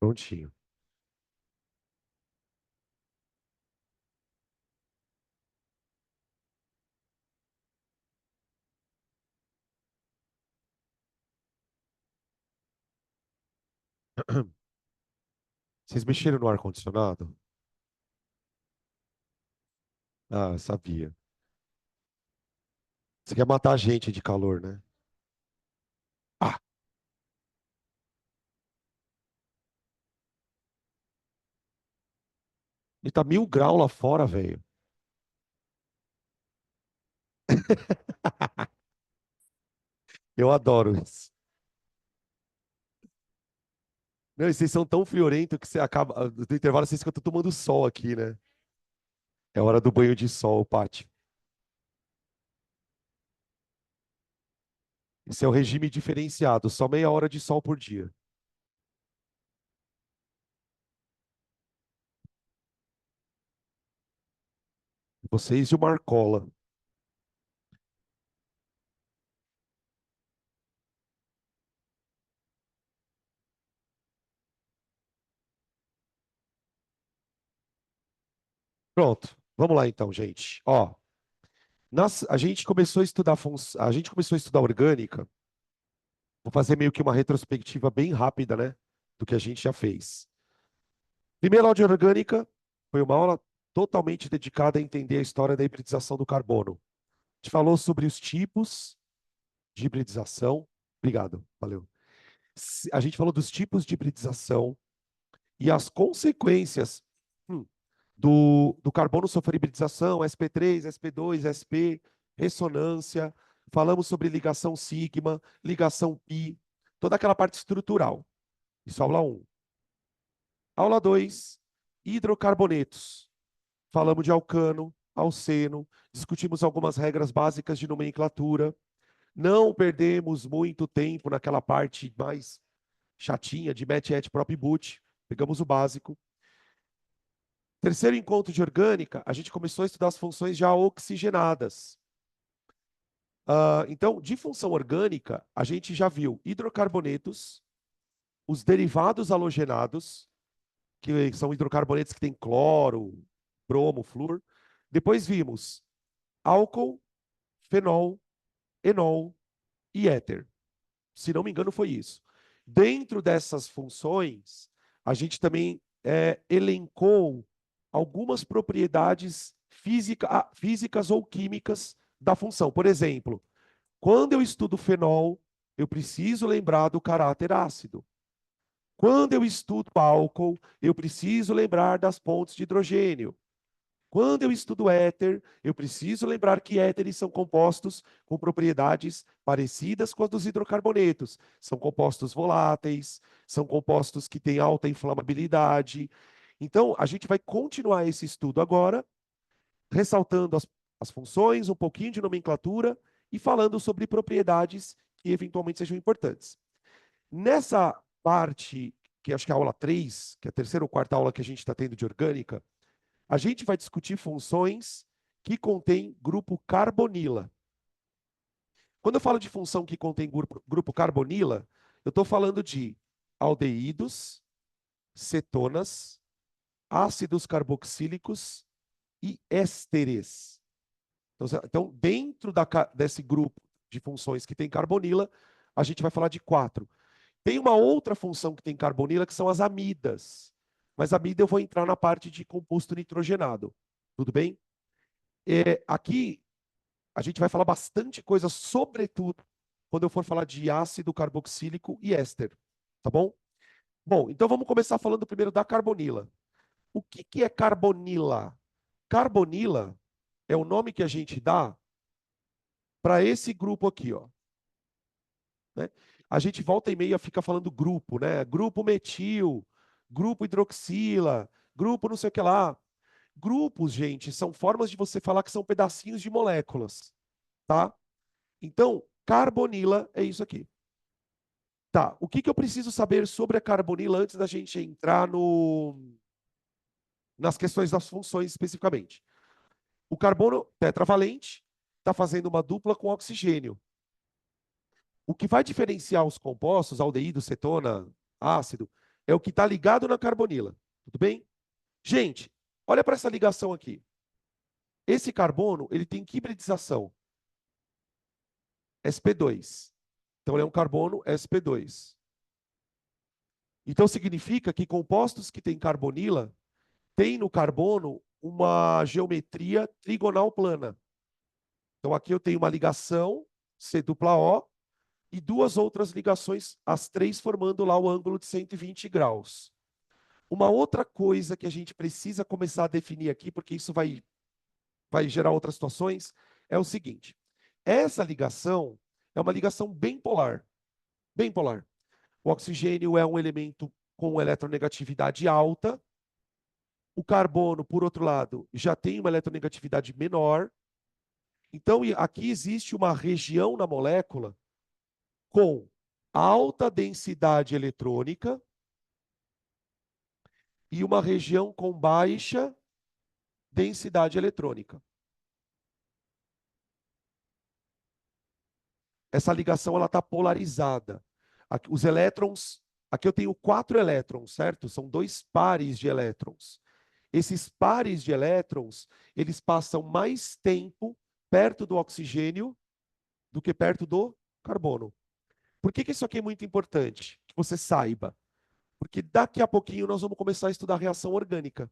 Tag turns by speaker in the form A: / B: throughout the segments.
A: Prontinho. Vocês mexeram no ar-condicionado? Ah, sabia. Você quer matar a gente de calor, né? Ah, e tá 1000 graus lá fora, velho. Eu adoro isso. Não, e vocês são tão friorentos que você acaba. No intervalo, vocês ficam tomando sol aqui, né? É hora do banho de sol, Paty. Esse é o regime diferenciado, só meia hora de sol por dia. Vocês e o Marcola. Pronto, vamos lá então, gente. Ó, a gente começou a estudar a gente começou a estudar orgânica. Vou fazer meio que uma retrospectiva bem rápida, né, do que a gente já fez. Primeira aula de orgânica foi uma aula totalmente dedicada a entender a história da hibridização do carbono. A gente falou sobre os tipos de hibridização. Obrigado, valeu. A gente falou dos tipos de hibridização e as consequências do carbono sofrer hibridização, sp3, sp2, sp, ressonância. Falamos sobre ligação sigma, ligação pi, toda aquela parte estrutural. Isso, aula 1. Aula 2, hidrocarbonetos. Falamos de alcano, alceno, discutimos algumas regras básicas de nomenclatura. Não perdemos muito tempo naquela parte mais chatinha de met, et, prop e but. Pegamos o básico. Terceiro encontro de orgânica, a gente começou a estudar as funções já oxigenadas. Então, de função orgânica, a gente já viu hidrocarbonetos, os derivados halogenados, que são hidrocarbonetos que têm cloro, bromo, flúor. Depois vimos álcool, fenol, enol e éter. Se não me engano, foi isso. Dentro dessas funções, a gente também elencou algumas propriedades físicas ou químicas da função. Por exemplo, quando eu estudo fenol, eu preciso lembrar do caráter ácido. Quando eu estudo álcool, eu preciso lembrar das pontes de hidrogênio. Quando eu estudo éter, eu preciso lembrar que éteres são compostos com propriedades parecidas com as dos hidrocarbonetos. São compostos voláteis, são compostos que têm alta inflamabilidade. Então, a gente vai continuar esse estudo agora, ressaltando as funções, um pouquinho de nomenclatura e falando sobre propriedades que eventualmente sejam importantes. Nessa parte, que acho que é a aula 3, que é a terceira ou quarta aula que a gente está tendo de orgânica, a gente vai discutir funções que contêm grupo carbonila. Quando eu falo de função que contém grupo carbonila, eu estou falando de aldeídos, cetonas, ácidos carboxílicos e ésteres. Então, dentro desse grupo de funções que tem carbonila, a gente vai falar de 4. Tem uma outra função que tem carbonila, que são as amidas. Mas amida eu vou entrar na parte de composto nitrogenado. Tudo bem? Aqui a gente vai falar bastante coisa, sobretudo quando eu for falar de ácido carboxílico e éster. Tá bom? Bom, então vamos começar falando primeiro da carbonila. O que é carbonila? Carbonila é o nome que a gente dá para esse grupo aqui, ó. Né? A gente volta e meia fica falando grupo, né? Grupo metil, grupo hidroxila, grupo não sei o que lá. Grupos, gente, são formas de você falar que são pedacinhos de moléculas, tá? Então, carbonila é isso aqui. Tá, o que eu preciso saber sobre a carbonila antes da gente entrar nas questões das funções especificamente? O carbono tetravalente está fazendo uma dupla com oxigênio. O que vai diferenciar os compostos, aldeído, cetona, ácido, é o que está ligado na carbonila. Tudo bem? Gente, olha para essa ligação aqui. Esse carbono, ele tem que hibridização. sp2. Então, ele é um carbono sp2. Então, significa que compostos que têm carbonila têm no carbono uma geometria trigonal plana. Então, aqui eu tenho uma ligação, C dupla O, e duas outras ligações, as três formando lá o ângulo de 120 graus. Uma outra coisa que a gente precisa começar a definir aqui, porque isso vai gerar outras situações, é o seguinte. Essa ligação é uma ligação bem polar. Bem polar. O oxigênio é um elemento com eletronegatividade alta. O carbono, por outro lado, já tem uma eletronegatividade menor. Então, aqui existe uma região na molécula com alta densidade eletrônica e uma região com baixa densidade eletrônica. Essa ligação ela está polarizada. Aqui, os elétrons, aqui eu tenho 4 elétrons, certo? São 2 pares de elétrons. Esses pares de elétrons, eles passam mais tempo perto do oxigênio do que perto do carbono. Por que isso aqui é muito importante? Que você saiba. Porque daqui a pouquinho nós vamos começar a estudar reação orgânica.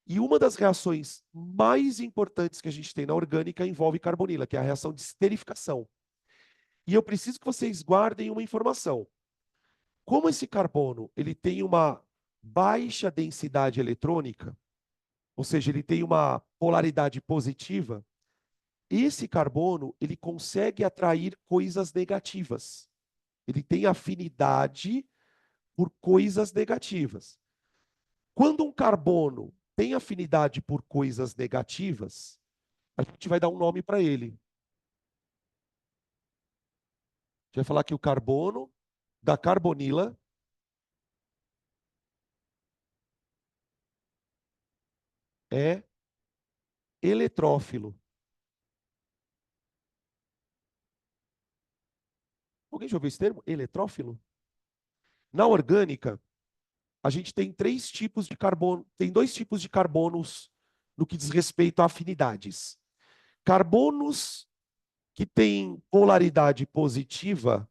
A: E uma das reações mais importantes que a gente tem na orgânica envolve carbonila, que é a reação de esterificação. E eu preciso que vocês guardem uma informação. Como esse carbono ele tem uma baixa densidade eletrônica, ou seja, ele tem uma polaridade positiva, esse carbono ele consegue atrair coisas negativas. Ele tem afinidade por coisas negativas. Quando um carbono tem afinidade por coisas negativas, a gente vai dar um nome para ele. A gente vai falar que o carbono da carbonila é eletrófilo. Alguém já ouviu esse termo? Eletrófilo? Na orgânica, a gente tem 3 tipos de carbono, tem 2 tipos de carbonos no que diz respeito a afinidades. Carbonos que têm polaridade positiva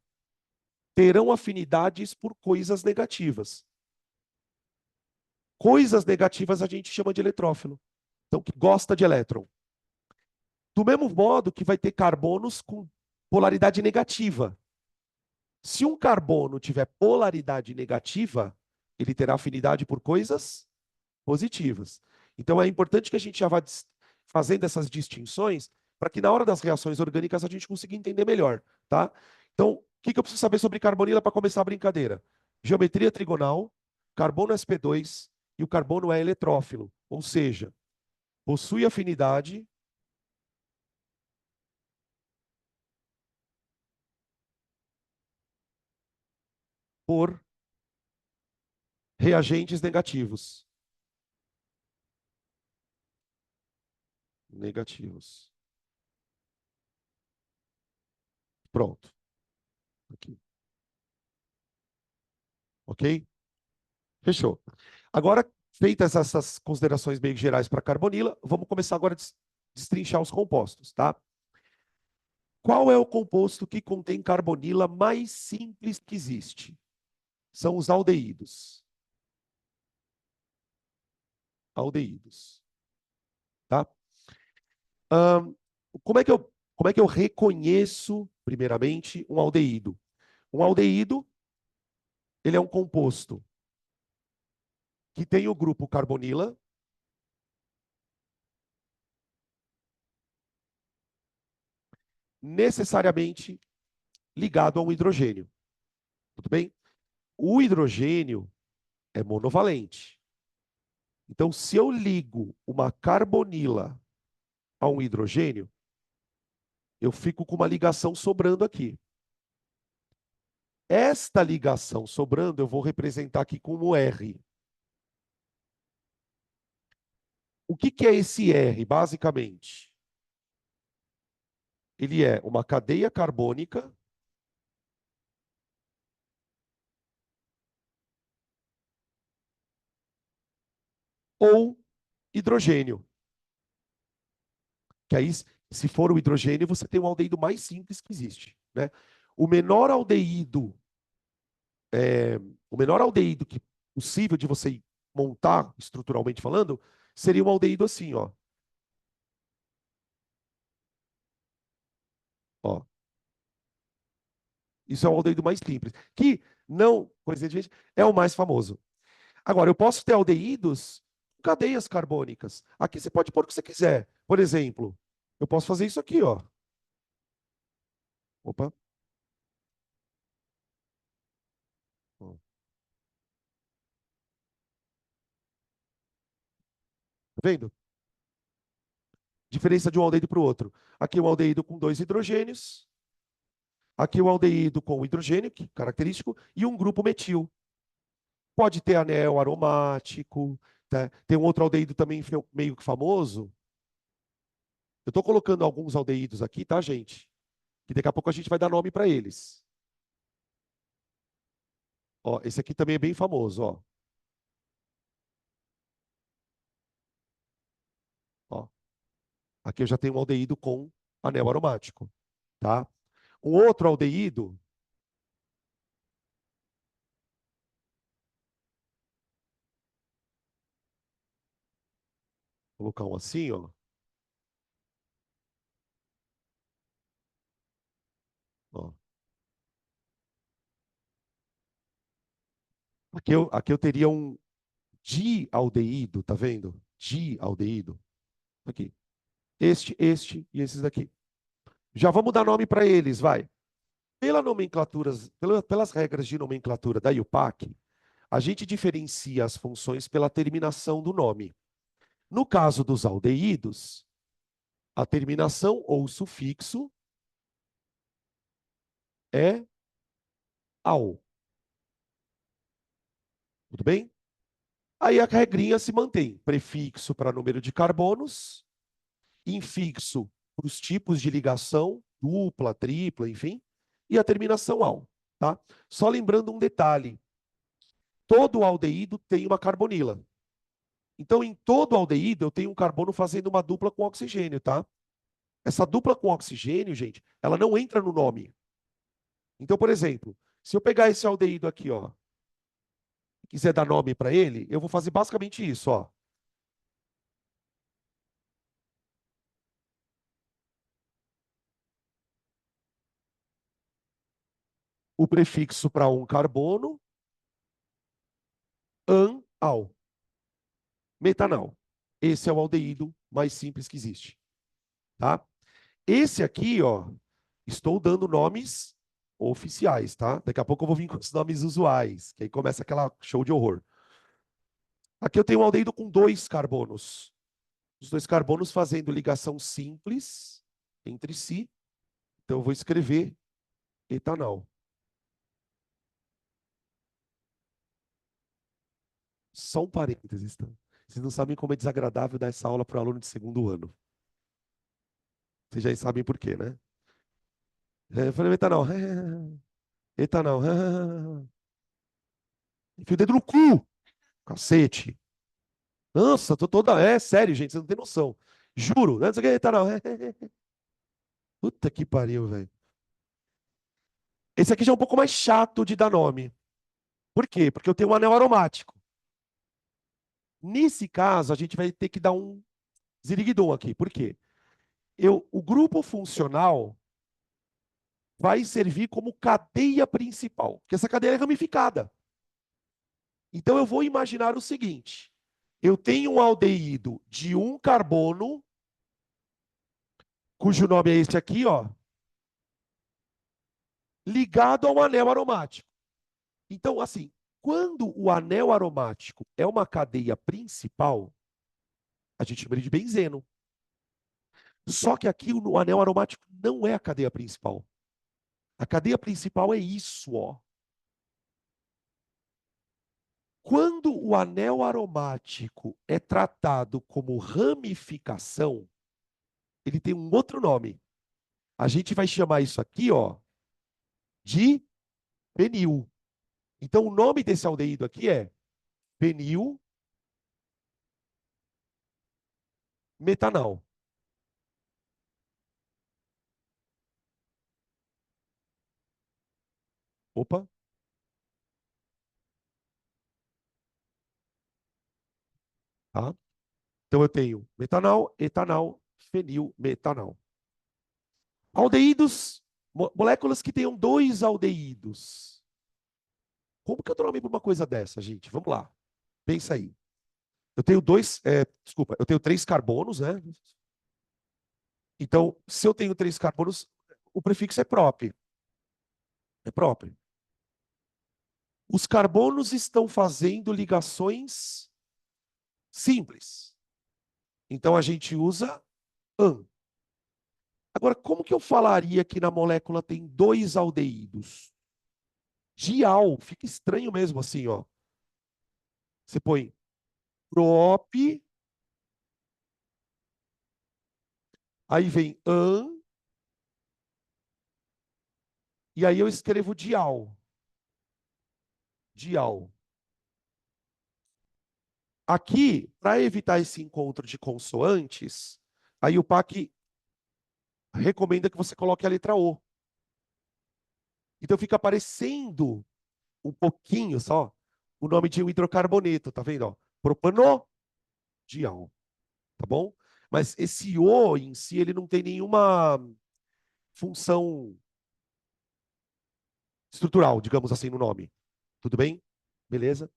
A: terão afinidades por coisas negativas. Coisas negativas a gente chama de eletrófilo. Então, que gosta de elétron. Do mesmo modo que vai ter carbonos com polaridade negativa. Se um carbono tiver polaridade negativa, ele terá afinidade por coisas positivas. Então é importante que a gente já vá fazendo essas distinções para que na hora das reações orgânicas a gente consiga entender melhor, tá? Então, o que eu preciso saber sobre carbonila para começar a brincadeira? Geometria trigonal, carbono sp2 e o carbono é eletrófilo, ou seja, possui afinidade por reagentes negativos. Negativos. Pronto. Aqui. Ok? Fechou. Agora, feitas essas considerações meio gerais para a carbonila, vamos começar agora a destrinchar os compostos, tá? Qual é o composto que contém carbonila mais simples que existe? São os aldeídos. Aldeídos. Tá? Ahn, como é que eu reconheço, primeiramente, um aldeído? Um aldeído, ele é um composto que tem o grupo carbonila, necessariamente ligado a um hidrogênio. Tudo bem? O hidrogênio é monovalente. Então, se eu ligo uma carbonila a um hidrogênio, eu fico com uma ligação sobrando aqui. Esta ligação sobrando eu vou representar aqui como R. O que é esse R, basicamente? Ele é uma cadeia carbônica ou hidrogênio. Que aí, se for o hidrogênio, você tem um aldeído mais simples que existe, né? O menor aldeído, é, o menor aldeído que possível de você montar, estruturalmente falando, seria um aldeído assim, ó. Ó, isso é o aldeído mais simples, que não, coincidentemente, é o mais famoso. Agora, eu posso ter aldeídos com cadeias carbônicas. Aqui você pode pôr o que você quiser. Por exemplo, eu posso fazer isso aqui, ó. Opa. Ó, tá vendo? Diferença de um aldeído para o outro. Aqui um aldeído com dois hidrogênios. Aqui um aldeído com hidrogênio, que é característico, e um grupo metil. Pode ter anel aromático. Tá? Tem um outro aldeído também meio que famoso. Eu estou colocando alguns aldeídos aqui, tá, gente? Que daqui a pouco a gente vai dar nome para eles. Ó, esse aqui também é bem famoso, ó. Ó, aqui eu já tenho um aldeído com anel aromático, tá? Um outro aldeído, vou colocar um assim, ó. Ó. Aqui eu teria um dialdeído, tá vendo? Dialdeído. Aqui. Este e esses daqui. Já vamos dar nome para eles, vai. Pelas regras de nomenclatura da IUPAC, a gente diferencia as funções pela terminação do nome. No caso dos aldeídos, a terminação ou o sufixo é ao. Tudo bem? Aí a regrinha se mantém. Prefixo para número de carbonos, infixo para os tipos de ligação, dupla, tripla, enfim, e a terminação ao. Tá? Só lembrando um detalhe: todo aldeído tem uma carbonila. Então, em todo aldeído, eu tenho um carbono fazendo uma dupla com oxigênio, tá? Essa dupla com oxigênio, gente, ela não entra no nome. Então, por exemplo, se eu pegar esse aldeído aqui, ó, e quiser dar nome para ele, eu vou fazer basicamente isso, ó. O prefixo para um carbono, an-al, metanal. Esse é o aldeído mais simples que existe, tá? Esse aqui, ó, estou dando nomes oficiais, tá? Daqui a pouco eu vou vir com os nomes usuais, que aí começa aquela show de horror. Aqui eu tenho um aldeído com dois carbonos. Os dois carbonos fazendo ligação simples entre si. Então eu vou escrever etanol. Só um parênteses, tá? Vocês não sabem como é desagradável dar essa aula para o aluno de segundo ano. Vocês já sabem por quê, né? Eu falei, etanol. Etanol. Enfia o dedo no cu, cacete. Nossa, tô toda. É sério, gente, você não tem noção. Juro, né? Não sei o que, etanol. Puta que pariu, velho. Esse aqui já é um pouco mais chato de dar nome. Por quê? Porque eu tenho um anel aromático. Nesse caso, a gente vai ter que dar um ziriguidum aqui. Por quê? O grupo funcional vai servir como cadeia principal, porque essa cadeia é ramificada. Então eu vou imaginar o seguinte: eu tenho um aldeído de um carbono, cujo nome é esse aqui, ó, ligado a um anel aromático. Então, assim, quando o anel aromático é uma cadeia principal, a gente chama ele de benzeno. Só que aqui o anel aromático não é a cadeia principal. A cadeia principal é isso, ó. Quando o anel aromático é tratado como ramificação, ele tem um outro nome. A gente vai chamar isso aqui, ó, de fenil. Então, o nome desse aldeído aqui é fenil metanal. Opa, tá? Então eu tenho metanal, etanal, fenil, metanal. Aldeídos, moléculas que tenham dois aldeídos. Como que eu dou nome para uma coisa dessa, gente? Vamos lá. Pensa aí. Eu tenho desculpa, eu tenho três carbonos, né? Então, se eu tenho três carbonos, o prefixo é próprio. É próprio. Os carbonos estão fazendo ligações simples. Então a gente usa an. Agora, como que eu falaria que na molécula tem dois aldeídos? Dial, fica estranho mesmo assim, ó. Você põe prop, aí vem an, e aí eu escrevo dial. Dial. Aqui, para evitar esse encontro de consoantes, aí o PAC recomenda que você coloque a letra O. Então fica aparecendo um pouquinho só o nome de um hidrocarboneto, tá vendo? Ó? Propanodial, tá bom? Mas esse O em si, ele não tem nenhuma função estrutural, digamos assim, no nome. Tudo bem? Beleza?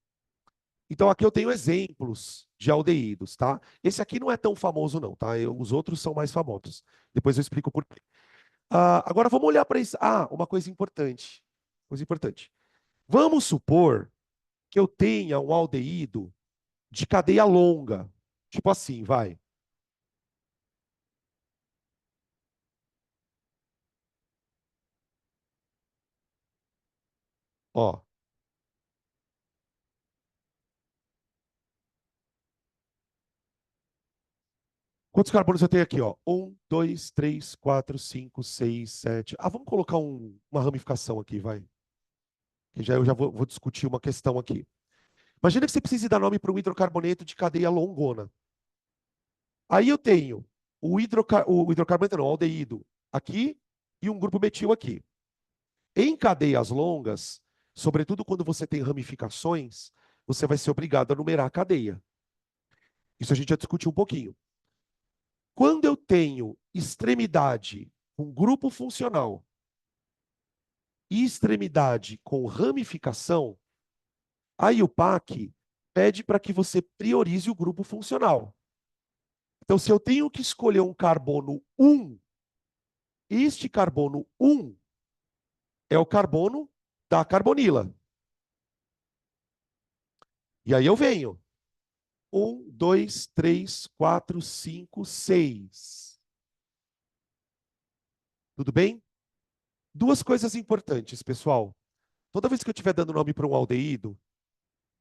A: Então aqui eu tenho exemplos de aldeídos, tá? Esse aqui não é tão famoso não, tá? Os outros são mais famosos. Depois eu explico por quê. Agora vamos olhar para isso. Uma coisa importante. Coisa importante. Vamos supor que eu tenha um aldeído de cadeia longa. Tipo assim, vai. Ó, quantos carbonos eu tenho aqui, ó? Um, dois, três, quatro, cinco, seis, sete. Vamos colocar uma ramificação aqui, vai. Que eu já vou discutir uma questão aqui. Imagina que você precise dar nome para um hidrocarboneto de cadeia longona. Aí eu tenho o hidrocarboneto, não, o aldeído aqui e um grupo metil aqui. Em cadeias longas, sobretudo quando você tem ramificações, você vai ser obrigado a numerar a cadeia. Isso a gente já discutiu um pouquinho. Quando eu tenho extremidade com grupo funcional e extremidade com ramificação, aí o PAC pede para que você priorize o grupo funcional. Então, se eu tenho que escolher um carbono 1, este carbono 1 é o carbono da carbonila. E aí eu venho. 1, 2, 3, 4, 5, 6. Tudo bem? Duas coisas importantes, pessoal. Toda vez que eu estiver dando nome para um aldeído,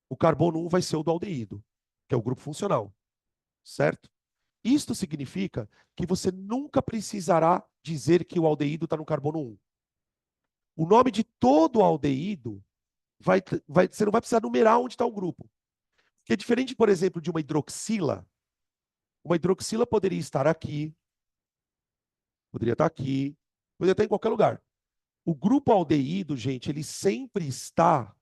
A: o carbono 1 vai ser o do aldeído, que é o grupo funcional, certo? Isto significa que você nunca precisará dizer que o aldeído está no carbono 1. O nome de todo aldeído você não vai precisar numerar onde está o grupo. Porque é diferente, por exemplo, de uma hidroxila poderia estar aqui, poderia estar aqui, poderia estar em qualquer lugar. O grupo aldeído, gente, ele sempre está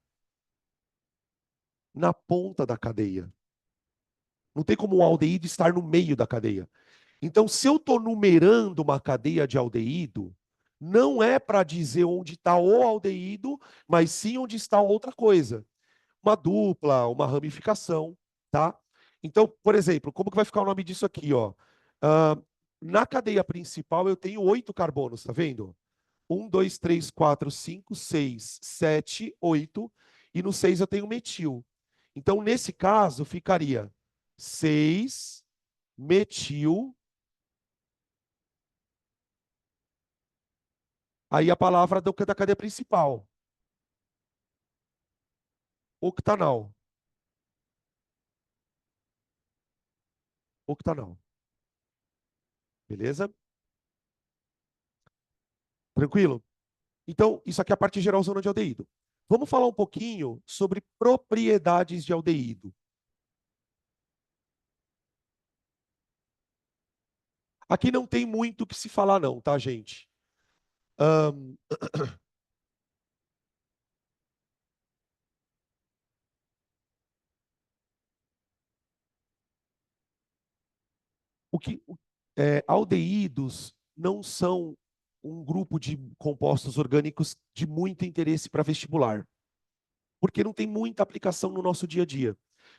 A: na ponta da cadeia. Não tem como um aldeído estar no meio da cadeia. Então, se eu estou numerando uma cadeia de aldeído, não é para dizer onde está o aldeído, mas sim onde está outra coisa. Uma dupla, uma ramificação, tá? Então, por exemplo, como que vai ficar o nome disso aqui, ó? Ah, na cadeia principal eu tenho 8 carbonos, tá vendo? 1, 2, 3, 4, 5, 6, 7, 8. E no 6 eu tenho metil. Então, nesse caso, ficaria 6 metil. Aí a palavra da cadeia principal. Octanal. Octanal. Beleza? Tranquilo? Então, isso aqui é a parte geral zona de aldeído. Vamos falar um pouquinho sobre propriedades de aldeído. Aqui não tem muito o que se falar, não, tá, gente? Ahn, aldeídos não são um grupo de compostos orgânicos de muito interesse para vestibular, porque não tem muita aplicação no nosso dia a dia.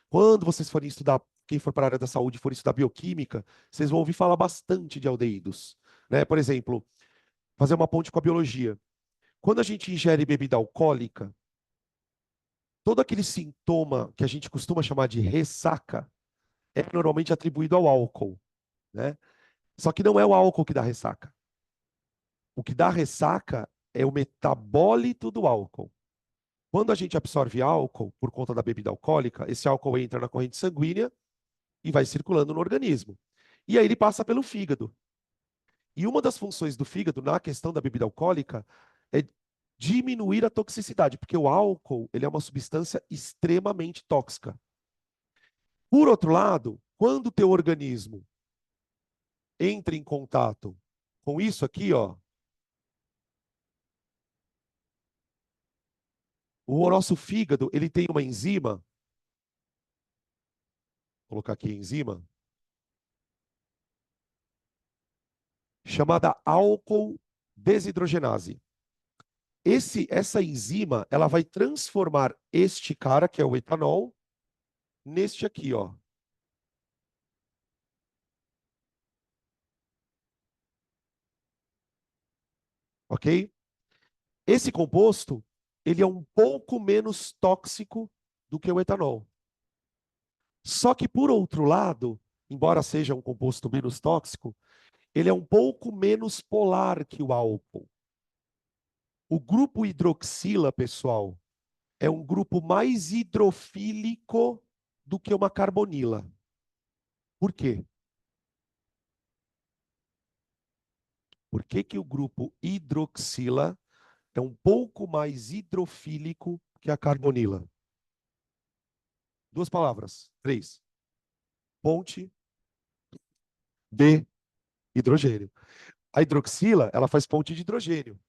A: Quando vocês forem estudar, quem for para a área da saúde e for estudar bioquímica, vocês vão ouvir falar bastante de aldeídos, né? Por exemplo, fazer uma ponte com a biologia. Quando a gente ingere bebida alcoólica, todo aquele sintoma que a gente costuma chamar de ressaca é normalmente atribuído ao álcool, né? Só que não é o álcool que dá ressaca. O que dá ressaca é o metabólito do álcool. Quando a gente absorve álcool por conta da bebida alcoólica, esse álcool entra na corrente sanguínea e vai circulando no organismo. E aí ele passa pelo fígado. E uma das funções do fígado na questão da bebida alcoólica é diminuir a toxicidade, porque o álcool, ele é uma substância extremamente tóxica. Por outro lado, quando o teu organismo entra em contato com isso aqui, ó, o nosso fígado, ele tem uma enzima, vou colocar aqui enzima, chamada álcool desidrogenase. Essa enzima, ela vai transformar este cara, que é o etanol, neste aqui, ó. Ok? Esse composto, ele é um pouco menos tóxico do que o etanol. Só que, por outro lado, embora seja um composto menos tóxico, ele é um pouco menos polar que o álcool. O grupo hidroxila, pessoal, é um grupo mais hidrofílico do que uma carbonila. Por quê? Por que que o grupo hidroxila é um pouco mais hidrofílico que a carbonila? Duas palavras. Três. Ponte de hidrogênio. A hidroxila, ela faz ponte de hidrogênio.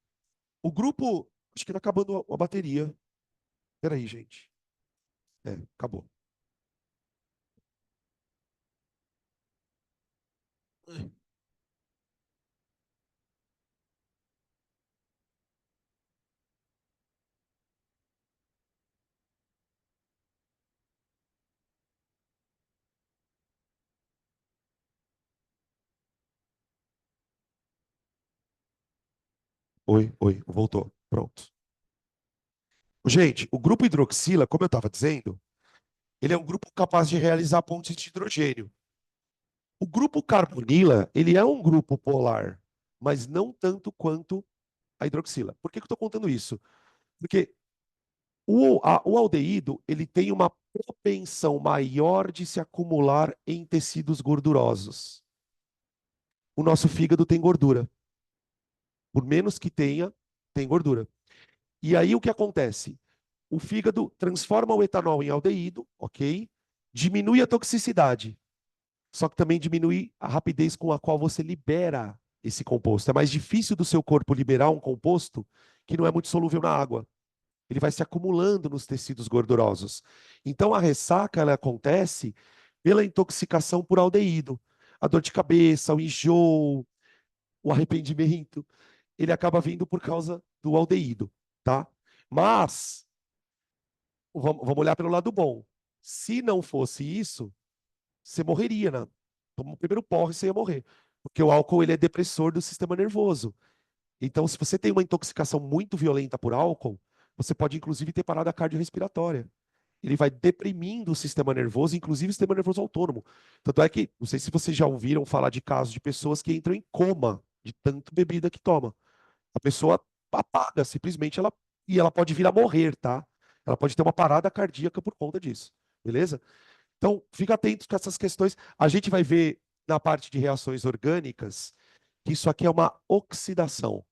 A: O grupo, acho que está acabando a bateria. Peraí, gente. É, acabou. Oi, oi, voltou. Pronto. Gente, o grupo hidroxila, como eu estava dizendo, ele é um grupo capaz de realizar pontes de hidrogênio. O grupo carbonila, ele é um grupo polar, mas não tanto quanto a hidroxila. Por que que eu estou contando isso? Porque o aldeído, ele tem uma propensão maior de se acumular em tecidos gordurosos. O nosso fígado tem gordura. Por menos que tenha, tem gordura. E aí o que acontece? O fígado transforma o etanol em aldeído, ok? Diminui a toxicidade. Só que também diminui a rapidez com a qual você libera esse composto. É mais difícil do seu corpo liberar um composto que não é muito solúvel na água. Ele vai se acumulando nos tecidos gordurosos. Então a ressaca ela acontece pela intoxicação por aldeído. A dor de cabeça, o enjoo, o arrependimento, ele acaba vindo por causa do aldeído, tá? Mas vamos olhar pelo lado bom. Se não fosse isso, você morreria, né? Toma o primeiro porre, você ia morrer. Porque o álcool ele é depressor do sistema nervoso. Então, se você tem uma intoxicação muito violenta por álcool, você pode inclusive ter parada cardiorrespiratória. Ele vai deprimindo o sistema nervoso, inclusive o sistema nervoso autônomo. Tanto é que, não sei se vocês já ouviram falar de casos de pessoas que entram em coma de tanto bebida que toma. A pessoa apaga, simplesmente e ela pode vir a morrer, tá? Ela pode ter uma parada cardíaca por conta disso, beleza? Então, fica atento com essas questões. A gente vai ver na parte de reações orgânicas que isso aqui é uma oxidação.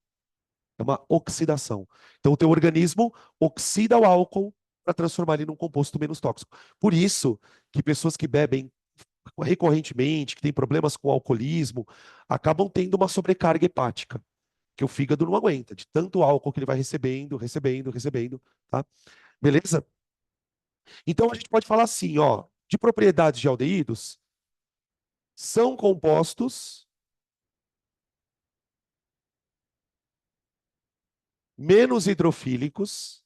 A: É uma oxidação. Então, o teu organismo oxida o álcool para transformar ele num composto menos tóxico. Por isso que pessoas que bebem recorrentemente, que tem problemas com alcoolismo, acabam tendo uma sobrecarga hepática, que o fígado não aguenta, de tanto álcool que ele vai recebendo, recebendo, recebendo, tá? Beleza? Então a gente pode falar assim, ó, de propriedades de aldeídos, são compostos menos hidrofílicos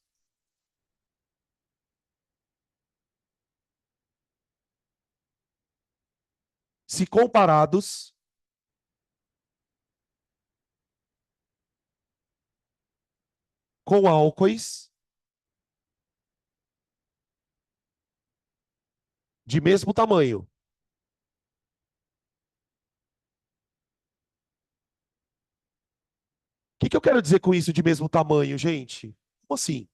A: se comparados com álcoois de mesmo tamanho. Que eu quero dizer com isso de mesmo tamanho, gente? Como assim?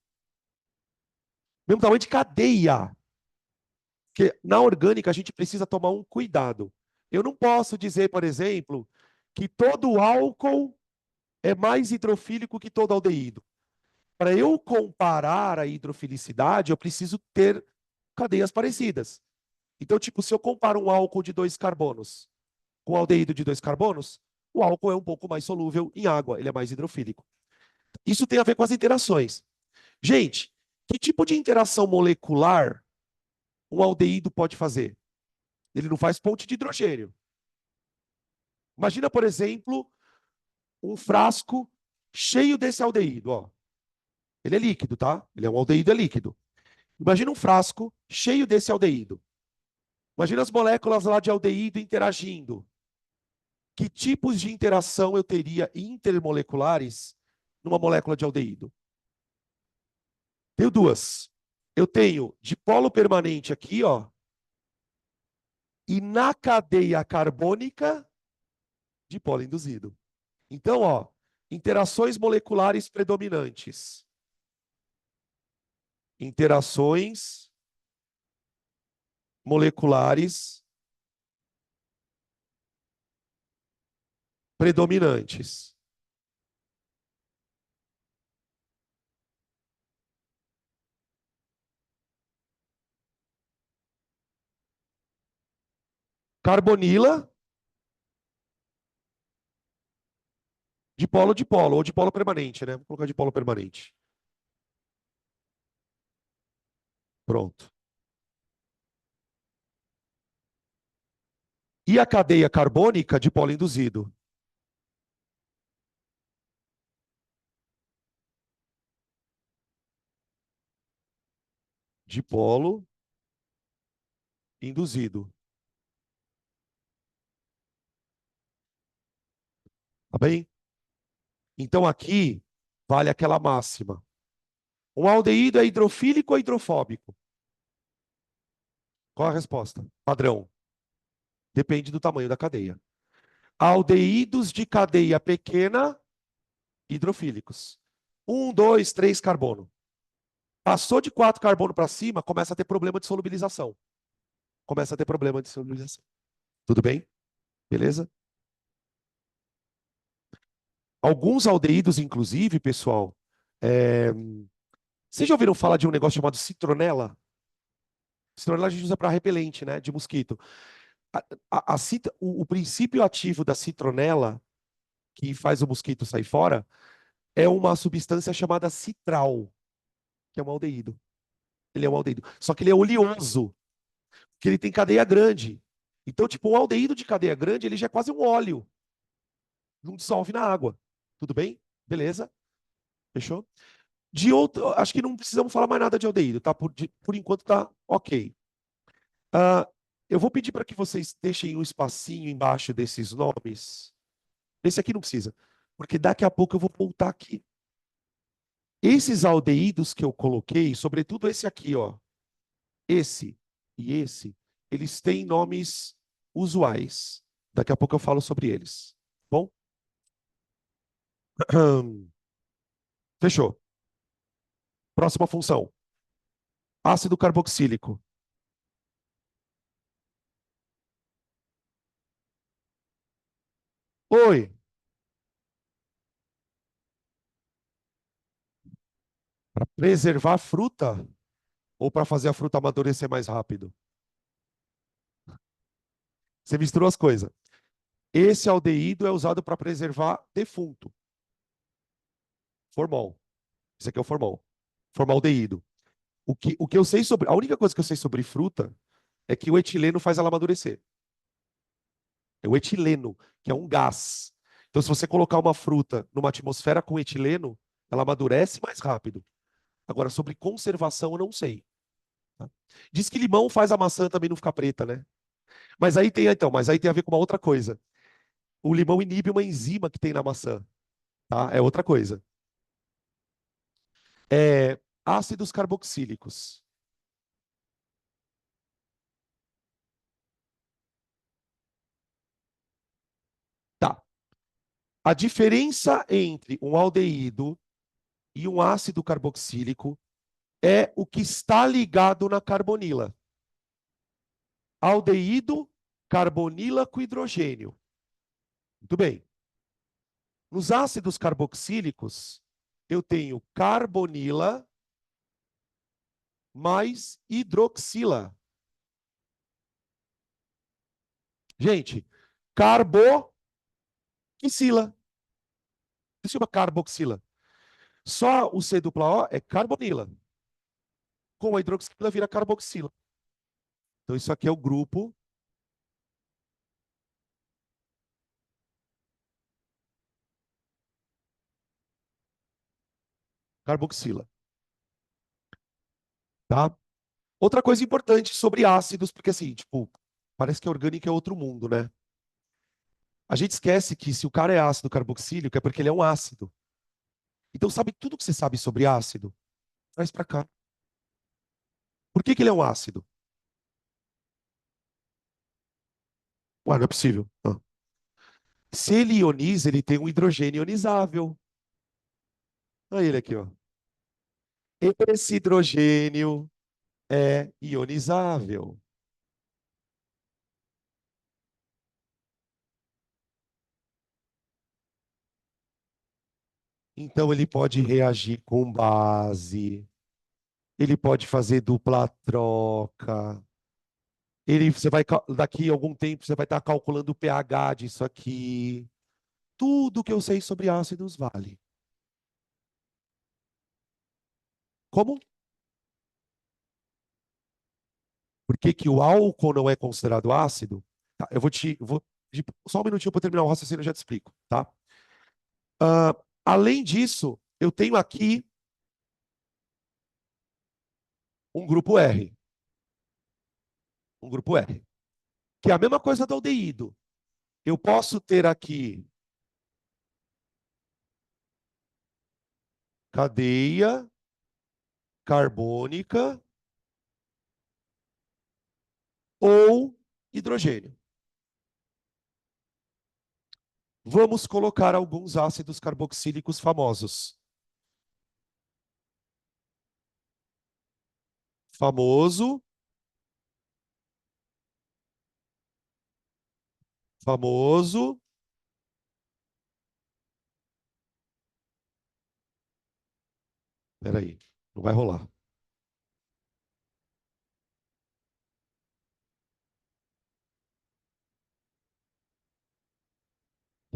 A: Mesmo tamanho de cadeia. Porque na orgânica a gente precisa tomar um cuidado. Eu não posso dizer, por exemplo, que todo álcool é mais hidrofílico que todo aldeído. Para eu comparar a hidrofilicidade, eu preciso ter cadeias parecidas. Então, tipo, se eu comparo um álcool de dois carbonos com um aldeído de dois carbonos, o álcool é um pouco mais solúvel em água, ele é mais hidrofílico. Isso tem a ver com as interações. Gente, que tipo de interação molecular um aldeído pode fazer? Ele não faz ponte de hidrogênio. Imagina, por exemplo, um frasco cheio desse aldeído. Ó. Ele é líquido, tá? Ele é um aldeído, é líquido. Imagina um frasco cheio desse aldeído. Imagina as moléculas lá de aldeído interagindo. Que tipos de interação eu teria intermoleculares numa molécula de aldeído? Tenho duas. Eu tenho dipolo permanente aqui, ó, e na cadeia carbônica, dipolo induzido. Então, ó, interações moleculares predominantes. Interações moleculares predominantes. Carbonila, dipolo, ou dipolo permanente, né? Vou colocar dipolo permanente. Pronto. E a cadeia carbônica, dipolo induzido. Dipolo induzido. Tá bem? Então aqui vale aquela máxima. Um aldeído é hidrofílico ou hidrofóbico? Qual a resposta? Padrão. Depende do tamanho da cadeia. Aldeídos de cadeia pequena, hidrofílicos. Um, dois, três carbono. Passou de 4 carbono para cima, começa a ter problema de solubilização. Começa a ter problema de solubilização. Tudo bem? Beleza? Alguns aldeídos, inclusive, pessoal, é... vocês já ouviram falar de um negócio chamado citronela? Citronela a gente usa para repelente, né? De mosquito. O princípio ativo da citronela, que faz o mosquito sair fora, é uma substância chamada citral, que é um aldeído. Ele é um aldeído. Só que ele é oleoso, que ele tem cadeia grande. Então, tipo, um aldeído de cadeia grande, ele já é quase um óleo. Não dissolve na água. Tudo bem? Beleza? Fechou? De outro, acho que não precisamos falar mais nada de aldeído, tá? Por enquanto tá ok. Ah, eu vou pedir para que vocês deixem um espacinho embaixo desses nomes. Esse aqui não precisa, porque daqui a pouco eu vou voltar aqui. Esses aldeídos que eu coloquei, sobretudo esse aqui, ó, esse e esse, eles têm nomes usuais. Daqui a pouco eu falo sobre eles. Bom? Fechou. Próxima função. Ácido carboxílico. Oi, para preservar a fruta ou para fazer a fruta amadurecer mais rápido? Você misturou as coisas. Esse aldeído é usado para preservar defunto. Formol. Esse aqui é o formol. Formaldeído. O que eu sei sobre. A única coisa que eu sei sobre fruta é que o etileno faz ela amadurecer. É o etileno, que é um gás. Então, se você colocar uma fruta numa atmosfera com etileno, ela amadurece mais rápido. Agora, sobre conservação, eu não sei. Tá? Diz que limão faz a maçã também não ficar preta, né? Mas aí tem a ver com uma outra coisa. O limão inibe uma enzima que tem na maçã, tá? É outra coisa. É ácidos carboxílicos. Tá. A diferença entre um aldeído e um ácido carboxílico é o que está ligado na carbonila. Aldeído, carbonila com hidrogênio. Muito bem. Nos ácidos carboxílicos, eu tenho carbonila mais hidroxila. Gente, carboxila. Isso chama carboxila. Só o C dupla O é carbonila. Com a hidroxila vira carboxila. Então, isso aqui é o grupo carboxila. Tá? Outra coisa importante sobre ácidos, porque assim, tipo, parece que orgânico é outro mundo, né? A gente esquece que se o cara é ácido carboxílico é porque ele é um ácido. Então, sabe tudo que você sabe sobre ácido? Traz para cá. Por que que ele é um ácido? Ué, não é possível. Ah. Se ele ioniza, ele tem um hidrogênio ionizável. Olha ele aqui, ó. Esse hidrogênio é ionizável. Então, ele pode reagir com base. Ele pode fazer dupla troca. Daqui a algum tempo, você vai estar calculando o pH disso aqui. Tudo que eu sei sobre ácidos vale. Como? Por que que o álcool não é considerado ácido? Tá, só um minutinho para terminar o raciocínio, eu já te explico, tá? Ah, além disso, eu tenho aqui um grupo R, que é a mesma coisa do aldeído. Eu posso ter aqui cadeia carbônica ou hidrogênio. Vamos colocar alguns ácidos carboxílicos famosos. Famoso, famoso. Peraí, não vai rolar.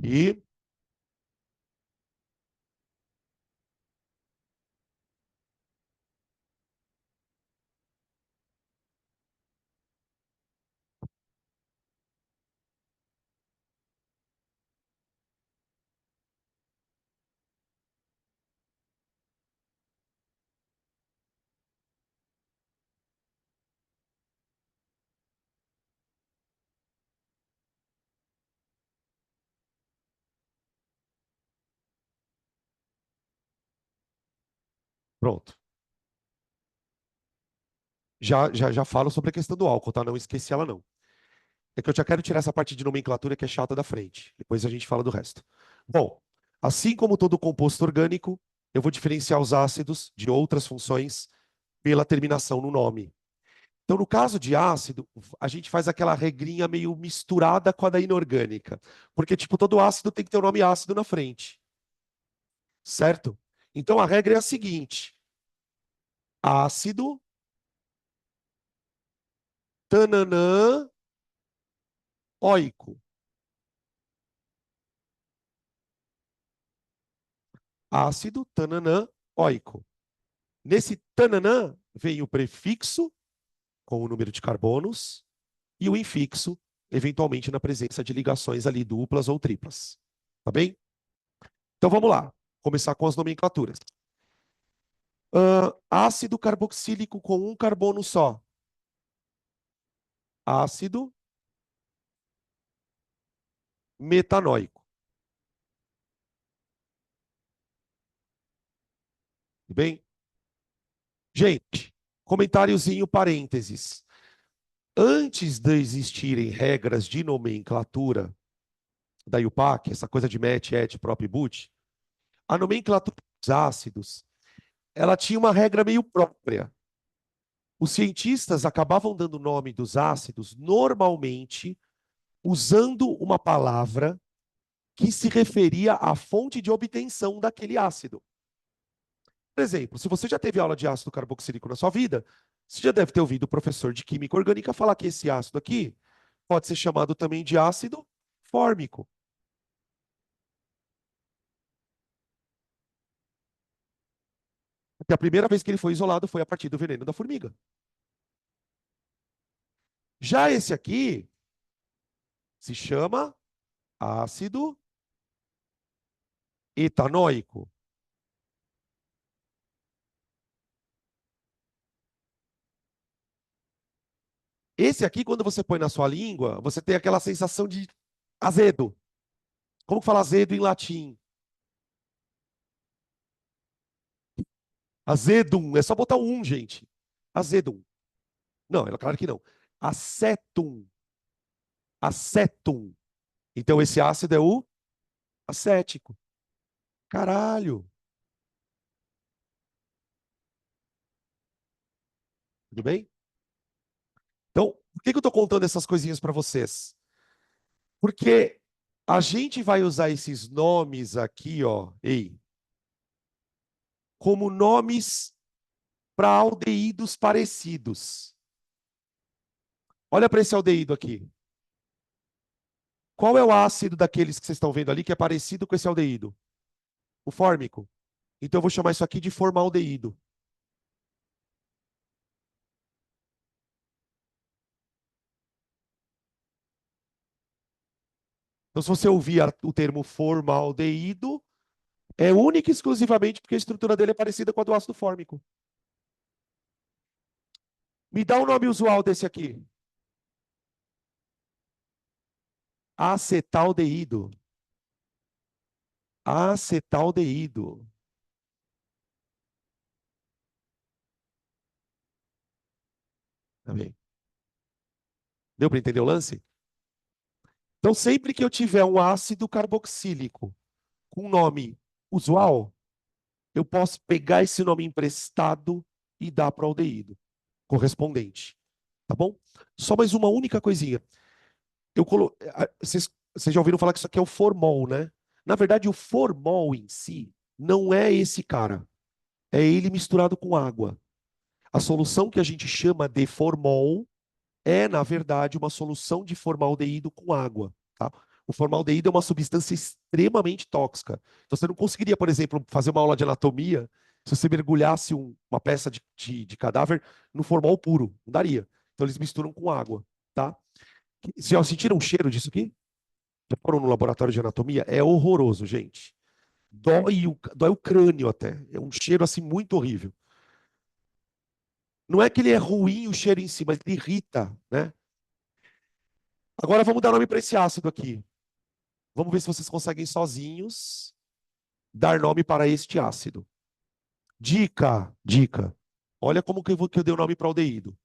A: E pronto. Já falo sobre a questão do álcool, tá? Não esqueci ela, não. É que eu já quero tirar essa parte de nomenclatura que é chata da frente. Depois a gente fala do resto. Bom, assim como todo composto orgânico, eu vou diferenciar os ácidos de outras funções pela terminação no nome. Então, no caso de ácido, a gente faz aquela regrinha meio misturada com a da inorgânica. Porque, tipo, todo ácido tem que ter o nome ácido na frente. Certo? Então, a regra é a seguinte: ácido, tananã, Óico. Ácido, tananã, óico. Nesse tananã vem o prefixo com o número de carbonos e o infixo, eventualmente na presença de ligações ali duplas ou triplas. Tá bem? Então vamos lá. Começar com as nomenclaturas. Ácido carboxílico com um carbono só. Ácido metanóico. Tudo bem? Gente, comentáriozinho parênteses. Antes de existirem regras de nomenclatura da IUPAC, essa coisa de MET, ET, PROP e BUT, a nomenclatura dos ácidos, ela tinha uma regra meio própria. Os cientistas acabavam dando o nome dos ácidos normalmente usando uma palavra que se referia à fonte de obtenção daquele ácido. Por exemplo, se você já teve aula de ácido carboxílico na sua vida, você já deve ter ouvido o professor de química orgânica falar que esse ácido aqui pode ser chamado também de ácido fórmico. Porque a primeira vez que ele foi isolado foi a partir do veneno da formiga. Já esse aqui se chama ácido etanóico. Esse aqui, quando você põe na sua língua, você tem aquela sensação de azedo. Como que fala azedo em latim? Azedum. É só botar um, gente. Azedum. Não, é claro que não. Acetum. Acetum. Então, esse ácido é o acético. Caralho. Tudo bem? Então, por que eu estou contando essas coisinhas para vocês? Porque a gente vai usar esses nomes aqui, ó, ei, como nomes para aldeídos parecidos. Olha para esse aldeído aqui. Qual é o ácido daqueles que vocês estão vendo ali que é parecido com esse aldeído? O fórmico. Então eu vou chamar isso aqui de formaldeído. Então, se você ouvir o termo formaldeído, é única e exclusivamente porque a estrutura dele é parecida com a do ácido fórmico. Me dá o nome usual desse aqui. Acetaldeído. Acetaldeído. Tá bem? Deu para entender o lance? Então, sempre que eu tiver um ácido carboxílico com nome usual, eu posso pegar esse nome emprestado e dar para o aldeído correspondente. Tá bom? Só mais uma única coisinha. Vocês já ouviram falar que isso aqui é o formol, né? Na verdade, o formol em si não é esse cara. É ele misturado com água. A solução que a gente chama de formol é, na verdade, uma solução de formaldeído com água. Tá? O formaldeído é uma substância extremamente tóxica. Então, você não conseguiria, por exemplo, fazer uma aula de anatomia se você mergulhasse uma peça de cadáver no formol puro. Não daria. Então, eles misturam com água. Tá? Vocês já sentiram o cheiro disso aqui? Já foram no laboratório de anatomia? É horroroso, gente. Dói o crânio até. É um cheiro assim muito horrível. Não é que ele é ruim o cheiro em si, mas ele irrita, né? Agora vamos dar nome para esse ácido aqui. Vamos ver se vocês conseguem sozinhos dar nome para este ácido. Dica, dica. Olha como que eu dei o nome para o aldeído.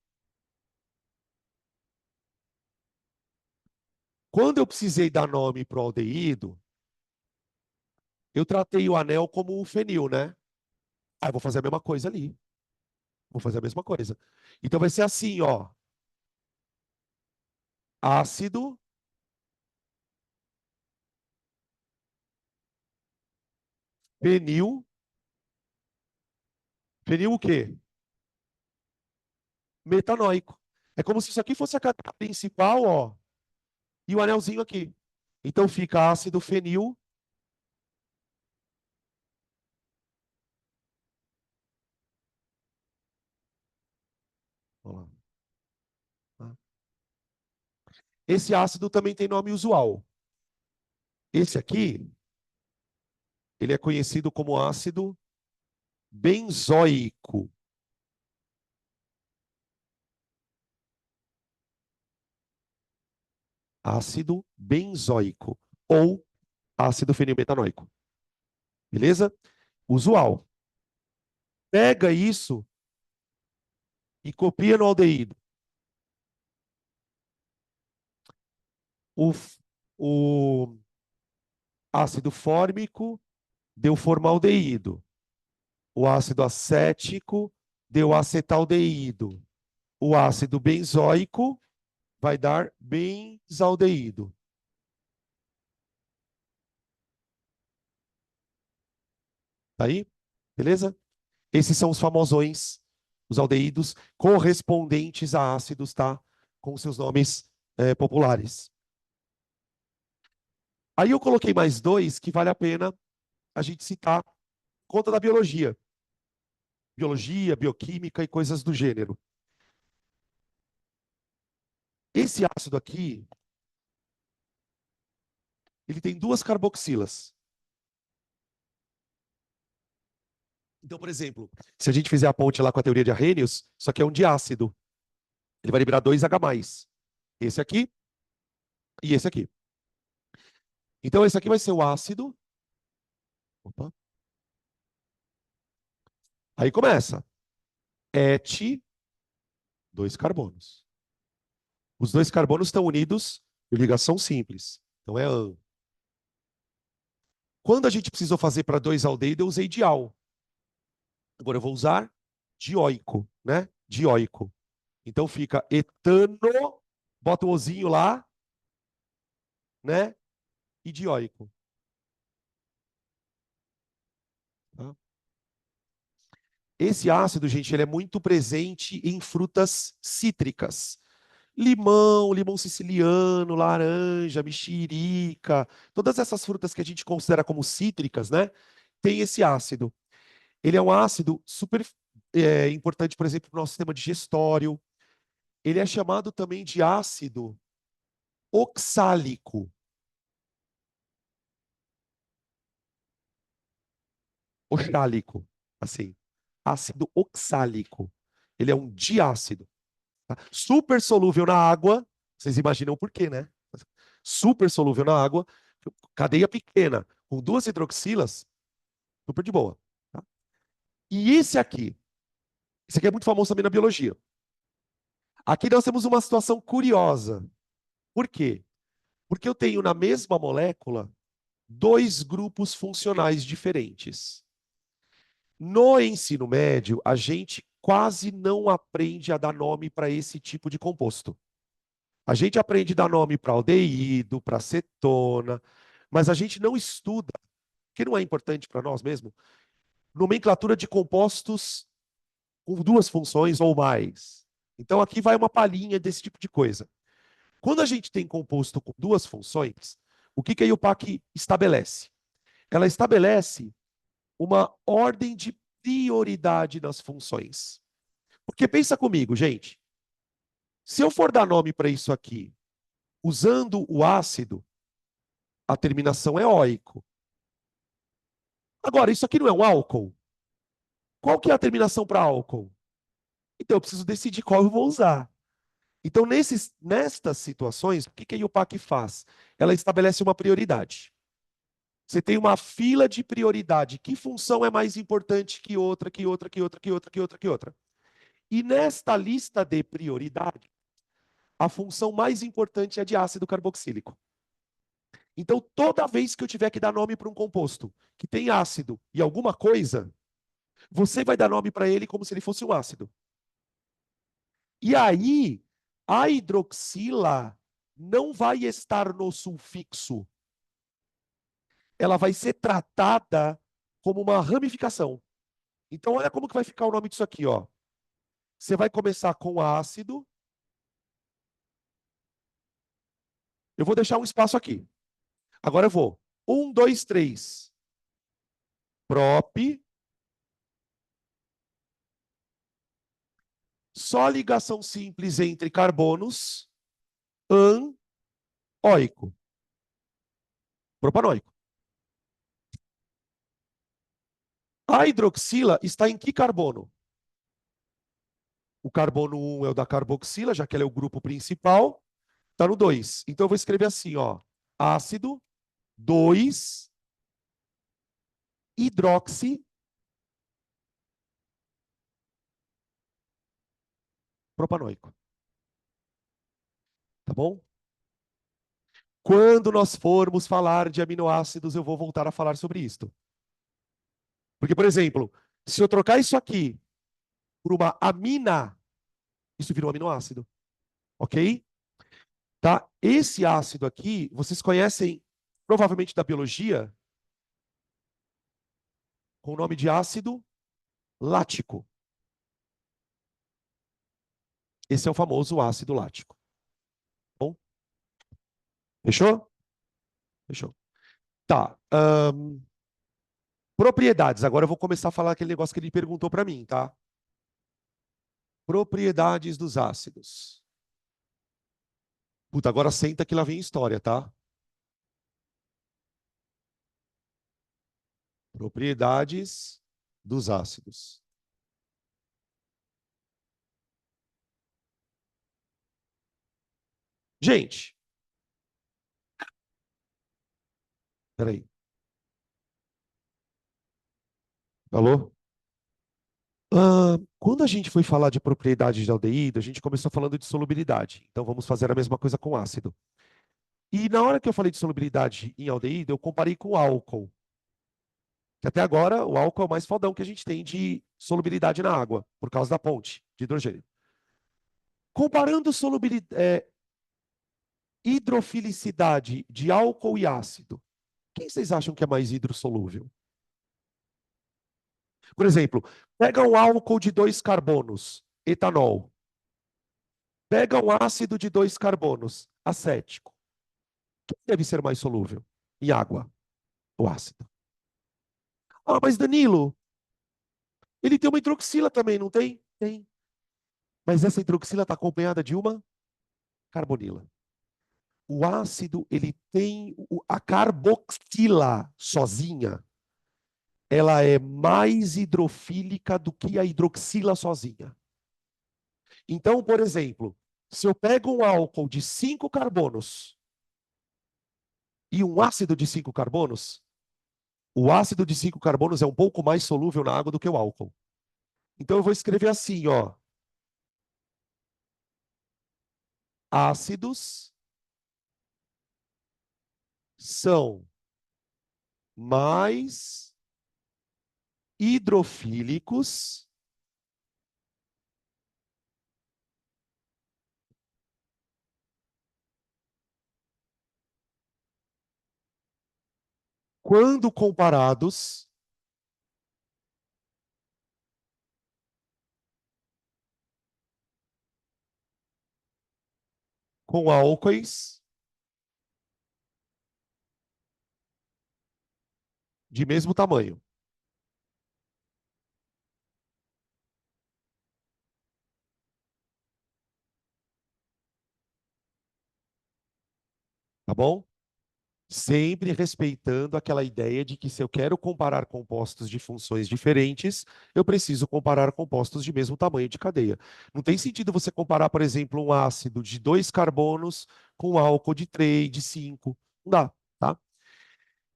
A: Quando eu precisei dar nome para o aldeído, eu tratei o anel como um fenil, né? Ah, eu vou fazer a mesma coisa ali. Vou fazer a mesma coisa. Então vai ser assim, ó. Ácido, fenil. Fenil o quê? Metanóico. É como se isso aqui fosse a cadeia principal, ó. e o anelzinho aqui. Então fica ácido fenil. Olha lá. Tá? Esse ácido também tem nome usual. Esse aqui, ele é conhecido como ácido benzoico. Ácido benzoico ou ácido fenilmetanoico. Beleza? Usual. Pega isso e copia no aldeído. O, o ácido fórmico deu formaldeído. O ácido acético deu acetaldeído. O ácido benzoico vai dar benzaldeído. Tá aí? Beleza? Esses são os famosões, os aldeídos correspondentes a ácidos, tá? Com seus nomes populares. Aí eu coloquei mais dois que vale a pena a gente citar por conta da biologia. Biologia, bioquímica e coisas do gênero. Esse ácido aqui, ele tem duas carboxilas. Então, por exemplo, se a gente fizer a ponte lá com a teoria de Arrhenius, isso aqui é um diácido. Ele vai liberar 2H+. Esse aqui e esse aqui. Então, esse aqui vai ser o ácido. Opa. Aí começa. Et, 2 carbonos. Os 2 carbonos estão unidos por ligação simples. Então é an. Quando a gente precisou fazer para 2 aldeído, eu usei dial. Agora eu vou usar dioico, né? Dioico. Então fica etano, bota o ozinho lá, né? E dioico. Tá? Esse ácido, gente, ele é muito presente em frutas cítricas. Limão, limão siciliano, laranja, mexerica, todas essas frutas que a gente considera como cítricas, né? Tem esse ácido. Ele é um ácido super importante, por exemplo, para o nosso sistema digestório. Ele é chamado também de ácido oxálico. Oxálico, assim. Ácido oxálico. Ele é um diácido. Tá? Super solúvel na água. Vocês imaginam por quê, né? Super solúvel na água. Cadeia pequena, com 2 hidroxilas, super de boa. Tá? E esse aqui é muito famoso também na biologia. Aqui nós temos uma situação curiosa. Por quê? Porque eu tenho na mesma molécula 2 grupos funcionais diferentes. No ensino médio, a gente quase não aprende a dar nome para esse tipo de composto. A gente aprende a dar nome para aldeído, para acetona, mas a gente não estuda, que não é importante para nós mesmo, nomenclatura de compostos com 2 funções ou mais. Então aqui vai uma palhinha desse tipo de coisa. Quando a gente tem composto com 2 funções, o que a IUPAC estabelece? Ela estabelece uma ordem de prioridade nas funções. Porque pensa comigo, gente. Se eu for dar nome para isso aqui, usando o ácido, a terminação é óico. Agora, isso aqui não é um álcool? Qual que é a terminação para álcool? Então, eu preciso decidir qual eu vou usar. Então, nestas situações, o que a IUPAC faz? Ela estabelece uma prioridade. Você tem uma fila de prioridade. Que função é mais importante que outra, que outra, que outra, que outra, que outra, que outra? E nesta lista de prioridade, a função mais importante é de ácido carboxílico. Então, toda vez que eu tiver que dar nome para um composto que tem ácido e alguma coisa, você vai dar nome para ele como se ele fosse um ácido. E aí, a hidroxila não vai estar no sulfixo. Ela vai ser tratada como uma ramificação. Então, olha como que vai ficar o nome disso aqui, ó. Você vai começar com ácido, Eu vou deixar um espaço aqui. Agora eu vou. 1, 2, 3. Prop. Só ligação simples entre carbonos. Óico. Propanoico. A hidroxila está em que carbono? O carbono 1 é o da carboxila, já que ela é o grupo principal. Está no 2. Então eu vou escrever assim, ó. Ácido 2 hidroxi propanoico. Tá bom? Quando nós formos falar de aminoácidos, eu vou voltar a falar sobre isto. Porque, por exemplo, se eu trocar isso aqui por uma amina, isso vira um aminoácido. Ok? Tá? Esse ácido aqui, vocês conhecem provavelmente da biologia, com o nome de ácido lático. Esse é o famoso ácido lático. Bom, fechou? Fechou. Tá. Propriedades. Agora eu vou começar a falar aquele negócio que ele perguntou para mim, tá? Propriedades dos ácidos. Puta, agora senta que lá vem história, tá? Propriedades dos ácidos. Gente, peraí. Alô? Quando a gente foi falar de propriedades de aldeído, a gente começou falando de solubilidade. Então vamos fazer a mesma coisa com ácido. E na hora que eu falei de solubilidade em aldeído, eu comparei com álcool. Que até agora o álcool é o mais fodão que a gente tem de solubilidade na água, por causa da ponte de hidrogênio. Comparando hidrofilicidade de álcool e ácido, quem vocês acham que é mais hidrossolúvel? Por exemplo, pega um álcool de 2 carbonos, etanol. Pega um ácido de 2 carbonos, acético. Quem deve ser mais solúvel? Em água, o ácido. Ah, mas Danilo, ele tem uma hidroxila também, não tem? Tem. Mas essa hidroxila está acompanhada de uma carbonila. O ácido, ele tem a carboxila sozinha, ela é mais hidrofílica do que a hidroxila sozinha. Então, por exemplo, se eu pego um álcool de 5 carbonos e um ácido de 5 carbonos, o ácido de 5 carbonos é um pouco mais solúvel na água do que o álcool. Então eu vou escrever assim, ó. Ácidos são mais hidrofílicos quando comparados com álcoois de mesmo tamanho. Tá bom? Sempre respeitando aquela ideia de que se eu quero comparar compostos de funções diferentes, eu preciso comparar compostos de mesmo tamanho de cadeia. Não tem sentido você comparar, por exemplo, um ácido de 2 carbonos com um álcool de 3, de 5. Não dá, tá?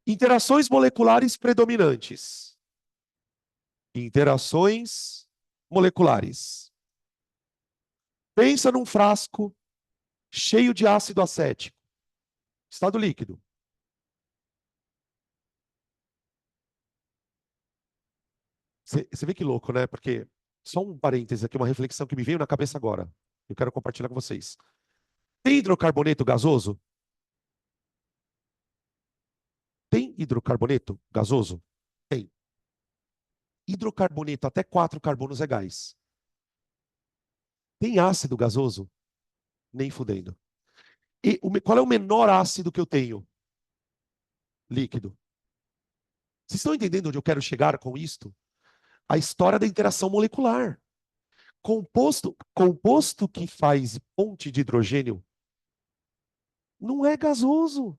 A: Interações moleculares predominantes. Interações moleculares. Pensa num frasco cheio de ácido acético, estado líquido. Você vê que louco, né? Porque, só um parêntese aqui, uma reflexão que me veio na cabeça agora. Eu quero compartilhar com vocês. Tem hidrocarboneto gasoso? Tem hidrocarboneto gasoso? Tem. Hidrocarboneto até 4 carbonos é gás. Tem ácido gasoso? Nem fudendo. E qual é o menor ácido que eu tenho? Líquido. Vocês estão entendendo onde eu quero chegar com isto? A história da interação molecular. Composto que faz ponte de hidrogênio não é gasoso.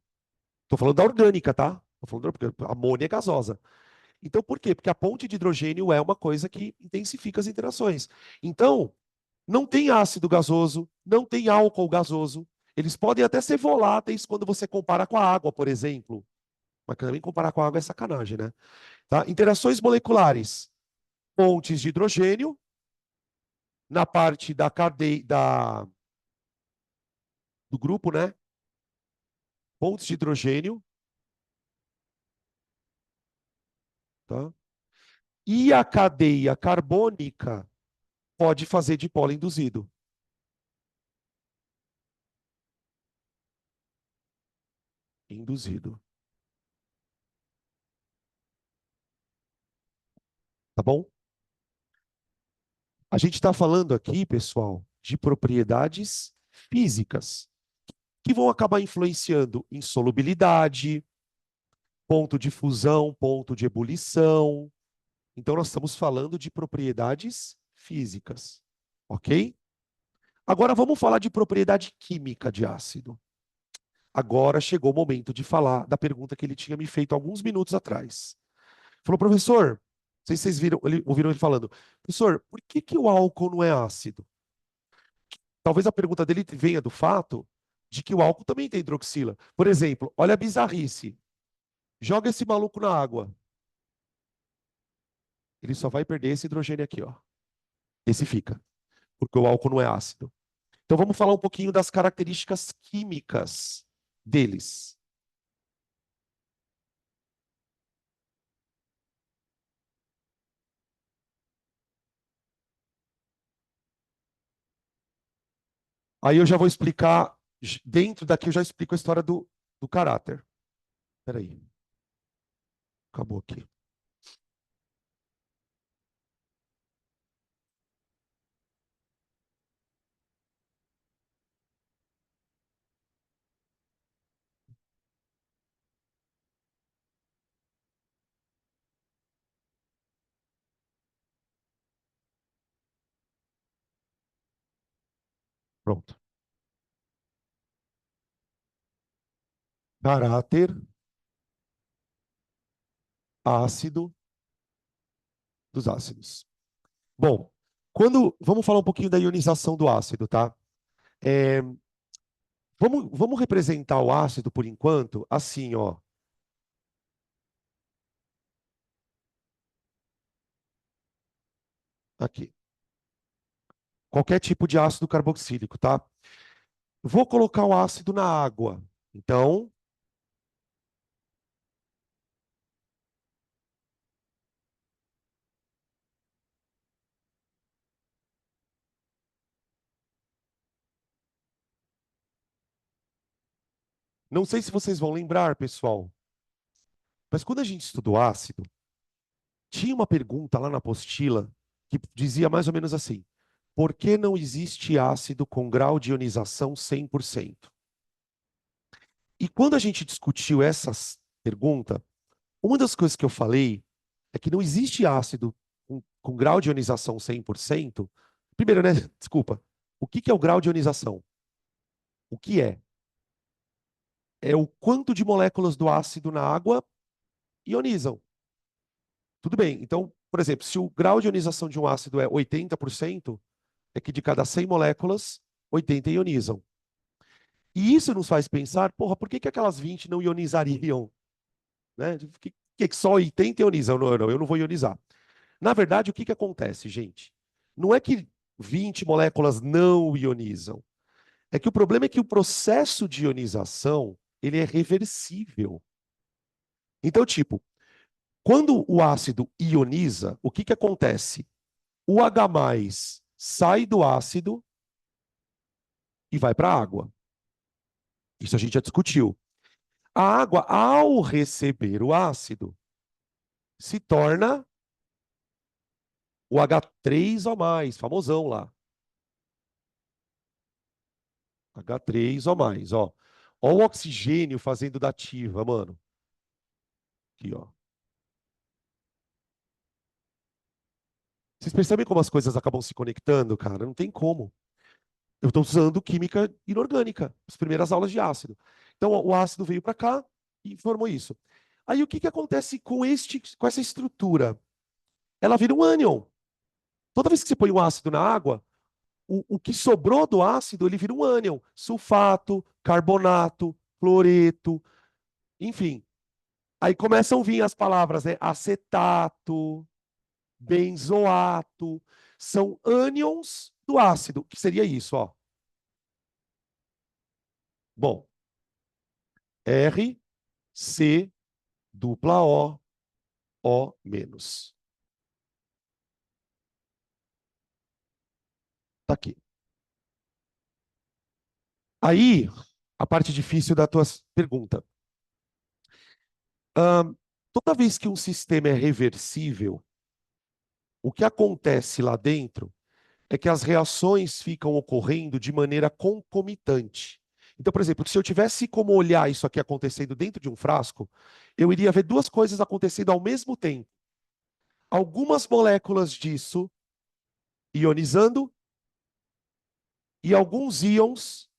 A: Estou falando da orgânica, tá? Estou falando porque a amônia é gasosa. Então, por quê? Porque a ponte de hidrogênio é uma coisa que intensifica as interações. Então, não tem ácido gasoso, não tem álcool gasoso. Eles podem até ser voláteis quando você compara com a água, por exemplo. Mas também comparar com a água é sacanagem, né? Tá? Interações moleculares. Pontes de hidrogênio na parte da cadeia do grupo, né? Pontes de hidrogênio, tá? E a cadeia carbônica pode fazer dipolo induzido. Induzido. Tá bom? A gente está falando aqui, pessoal, de propriedades físicas que vão acabar influenciando em solubilidade, ponto de fusão, ponto de ebulição. Então, nós estamos falando de propriedades físicas, ok? Agora, vamos falar de propriedade química de ácido. Agora chegou o momento de falar da pergunta que ele tinha me feito alguns minutos atrás. Falou, professor, não sei se vocês ouviram ele falando, professor, por que, que o álcool não é ácido? Talvez a pergunta dele venha do fato de que o álcool também tem hidroxila. Por exemplo, olha a bizarrice. Joga esse maluco na água. Ele só vai perder esse hidrogênio aqui, ó. Esse fica, porque o álcool não é ácido. Então vamos falar um pouquinho das características químicas deles. Aí eu já vou explicar, dentro daqui eu já explico a história do caráter. Espera aí, acabou aqui. Pronto. Caráter ácido dos ácidos. Bom, vamos falar um pouquinho da ionização do ácido, tá? É, vamos representar o ácido por enquanto, assim, ó. Aqui. Qualquer tipo de ácido carboxílico, tá? Vou colocar o ácido na água. Então, não sei se vocês vão lembrar, pessoal, mas quando a gente estudou ácido, tinha uma pergunta lá na apostila que dizia mais ou menos assim: por que não existe ácido com grau de ionização 100%? E quando a gente discutiu essa pergunta, uma das coisas que eu falei é que não existe ácido com grau de ionização 100%. Primeiro, né? Desculpa. O que é o grau de ionização? O que é? É o quanto de moléculas do ácido na água ionizam. Tudo bem. Então, por exemplo, se o grau de ionização de um ácido é 80%, é que de cada 100 moléculas, 80 ionizam. E isso nos faz pensar, porra, por que, que aquelas 20 não ionizariam? Né? Que só 80 ionizam? Não, não, eu não vou ionizar. Na verdade, o que, que acontece, gente? Não é que 20 moléculas não ionizam. É que o problema é que o processo de ionização, ele é reversível. Então, tipo, quando o ácido ioniza, o que, que acontece? O H+ sai do ácido e vai para a água. Isso a gente já discutiu. A água, ao receber o ácido, se torna o H3O+, famosão lá. H3 mais, ó. Ó o oxigênio fazendo dativa, mano. Aqui, ó. Vocês percebem como as coisas acabam se conectando, cara? Não tem como. Eu estou usando química inorgânica, as primeiras aulas de ácido. Então, o ácido veio para cá e formou isso. Aí, o que que acontece com essa estrutura? Ela vira um ânion. Toda vez que você põe um ácido na água, o que sobrou do ácido, ele vira um ânion. Sulfato, carbonato, cloreto, enfim. Aí começam a vir as palavras, né? Acetato, benzoato. São ânions do ácido, que seria isso, ó. Bom, R, C, dupla O, O menos. Tá aqui. Aí, a parte difícil da tua pergunta. Toda vez que um sistema é reversível, o que acontece lá dentro é que as reações ficam ocorrendo de maneira concomitante. Então, por exemplo, se eu tivesse como olhar isso aqui acontecendo dentro de um frasco, eu iria ver duas coisas acontecendo ao mesmo tempo. Algumas moléculas disso ionizando e alguns íons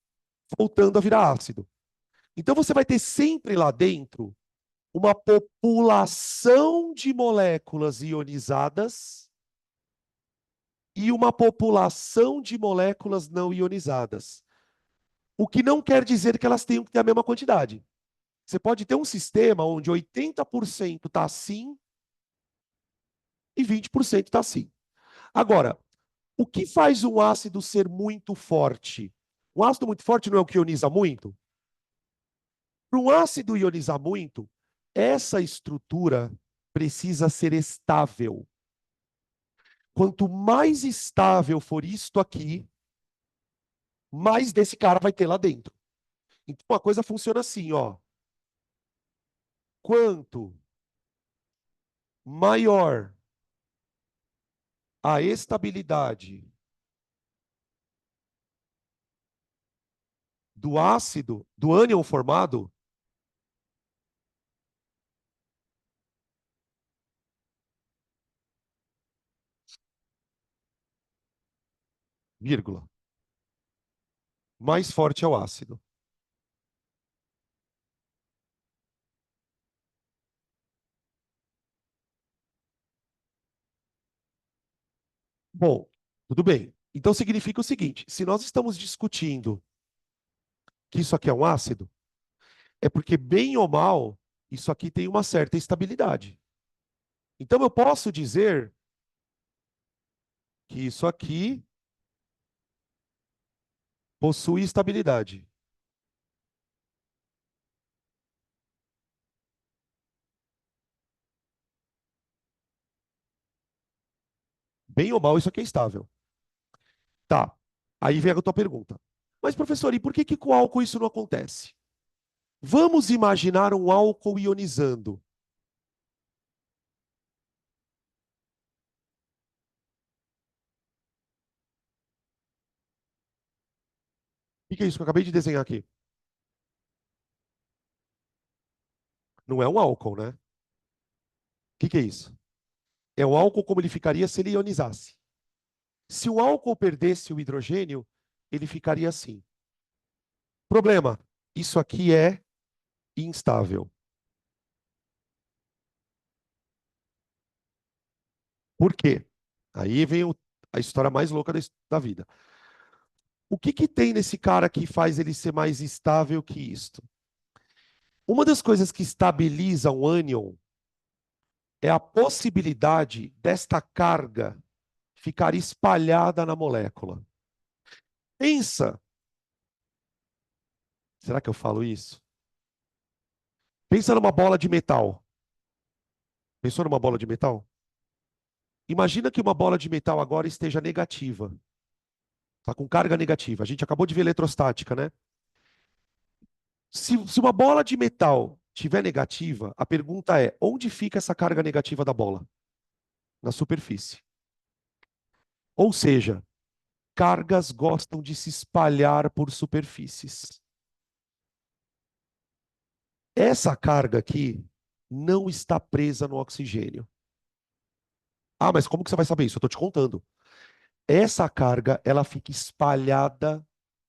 A: voltando a virar ácido. Então, você vai ter sempre lá dentro uma população de moléculas ionizadas e uma população de moléculas não ionizadas. O que não quer dizer que elas tenham que ter a mesma quantidade. Você pode ter um sistema onde 80% está assim e 20% está assim. Agora, o que faz um ácido ser muito forte? Um ácido muito forte não é o que ioniza muito? Para um ácido ionizar muito, essa estrutura precisa ser estável. Quanto mais estável for isto aqui, mais desse cara vai ter lá dentro. Então a coisa funciona assim, ó. Quanto maior a estabilidade do ácido, do ânion formado, vírgula, mais forte é o ácido. Bom, tudo bem. Então significa o seguinte: se nós estamos discutindo que isso aqui é um ácido, é porque, bem ou mal, isso aqui tem uma certa estabilidade. Então eu posso dizer que isso aqui possui estabilidade. Bem ou mal, isso aqui é estável. Tá. Aí vem a tua pergunta. Mas, professor, e por que que com álcool isso não acontece? Vamos imaginar um álcool ionizando. O que é isso que eu acabei de desenhar aqui? Não é um álcool, né? O que é isso? É um álcool como ele ficaria se ele ionizasse. Se o álcool perdesse o hidrogênio, ele ficaria assim. Problema: isso aqui é instável. Por quê? Aí vem a história mais louca da vida. O que que tem nesse cara que faz ele ser mais estável que isto? Uma das coisas que estabiliza um ânion é a possibilidade desta carga ficar espalhada na molécula. Pensa, será que eu falo isso? Pensa numa bola de metal. Pensou numa bola de metal? Imagina que uma bola de metal agora esteja negativa. Está com carga negativa. A gente acabou de ver eletrostática, né? Se uma bola de metal tiver negativa, a pergunta é: onde fica essa carga negativa da bola? Na superfície. Ou seja, cargas gostam de se espalhar por superfícies. Essa carga aqui não está presa no oxigênio. Ah, mas como que você vai saber isso? Eu estou te contando. Essa carga, ela fica espalhada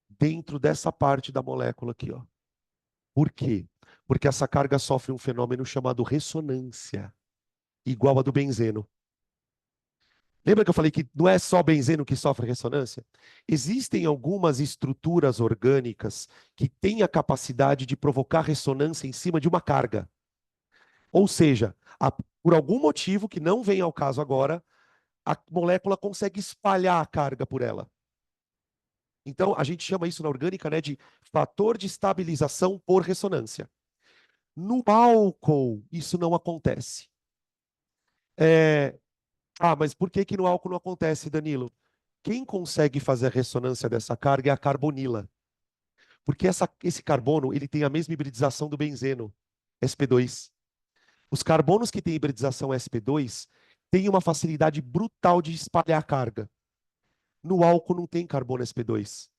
A: dentro dessa parte da molécula aqui, ó. Por quê? Porque essa carga sofre um fenômeno chamado ressonância, igual a do benzeno. Lembra que eu falei que não é só benzeno que sofre ressonância? Existem algumas estruturas orgânicas que têm a capacidade de provocar ressonância em cima de uma carga. Ou seja, por algum motivo que não vem ao caso agora, a molécula consegue espalhar a carga por ela. Então, a gente chama isso na orgânica, né, de fator de estabilização por ressonância. No álcool, isso não acontece. É... Ah, mas por que que no álcool não acontece, Danilo? Quem consegue fazer a ressonância dessa carga é a carbonila. Porque esse carbono ele tem a mesma hibridização do benzeno, sp2. Os carbonos que têm hibridização sp2 têm uma facilidade brutal de espalhar a carga. No álcool não tem carbono sp2.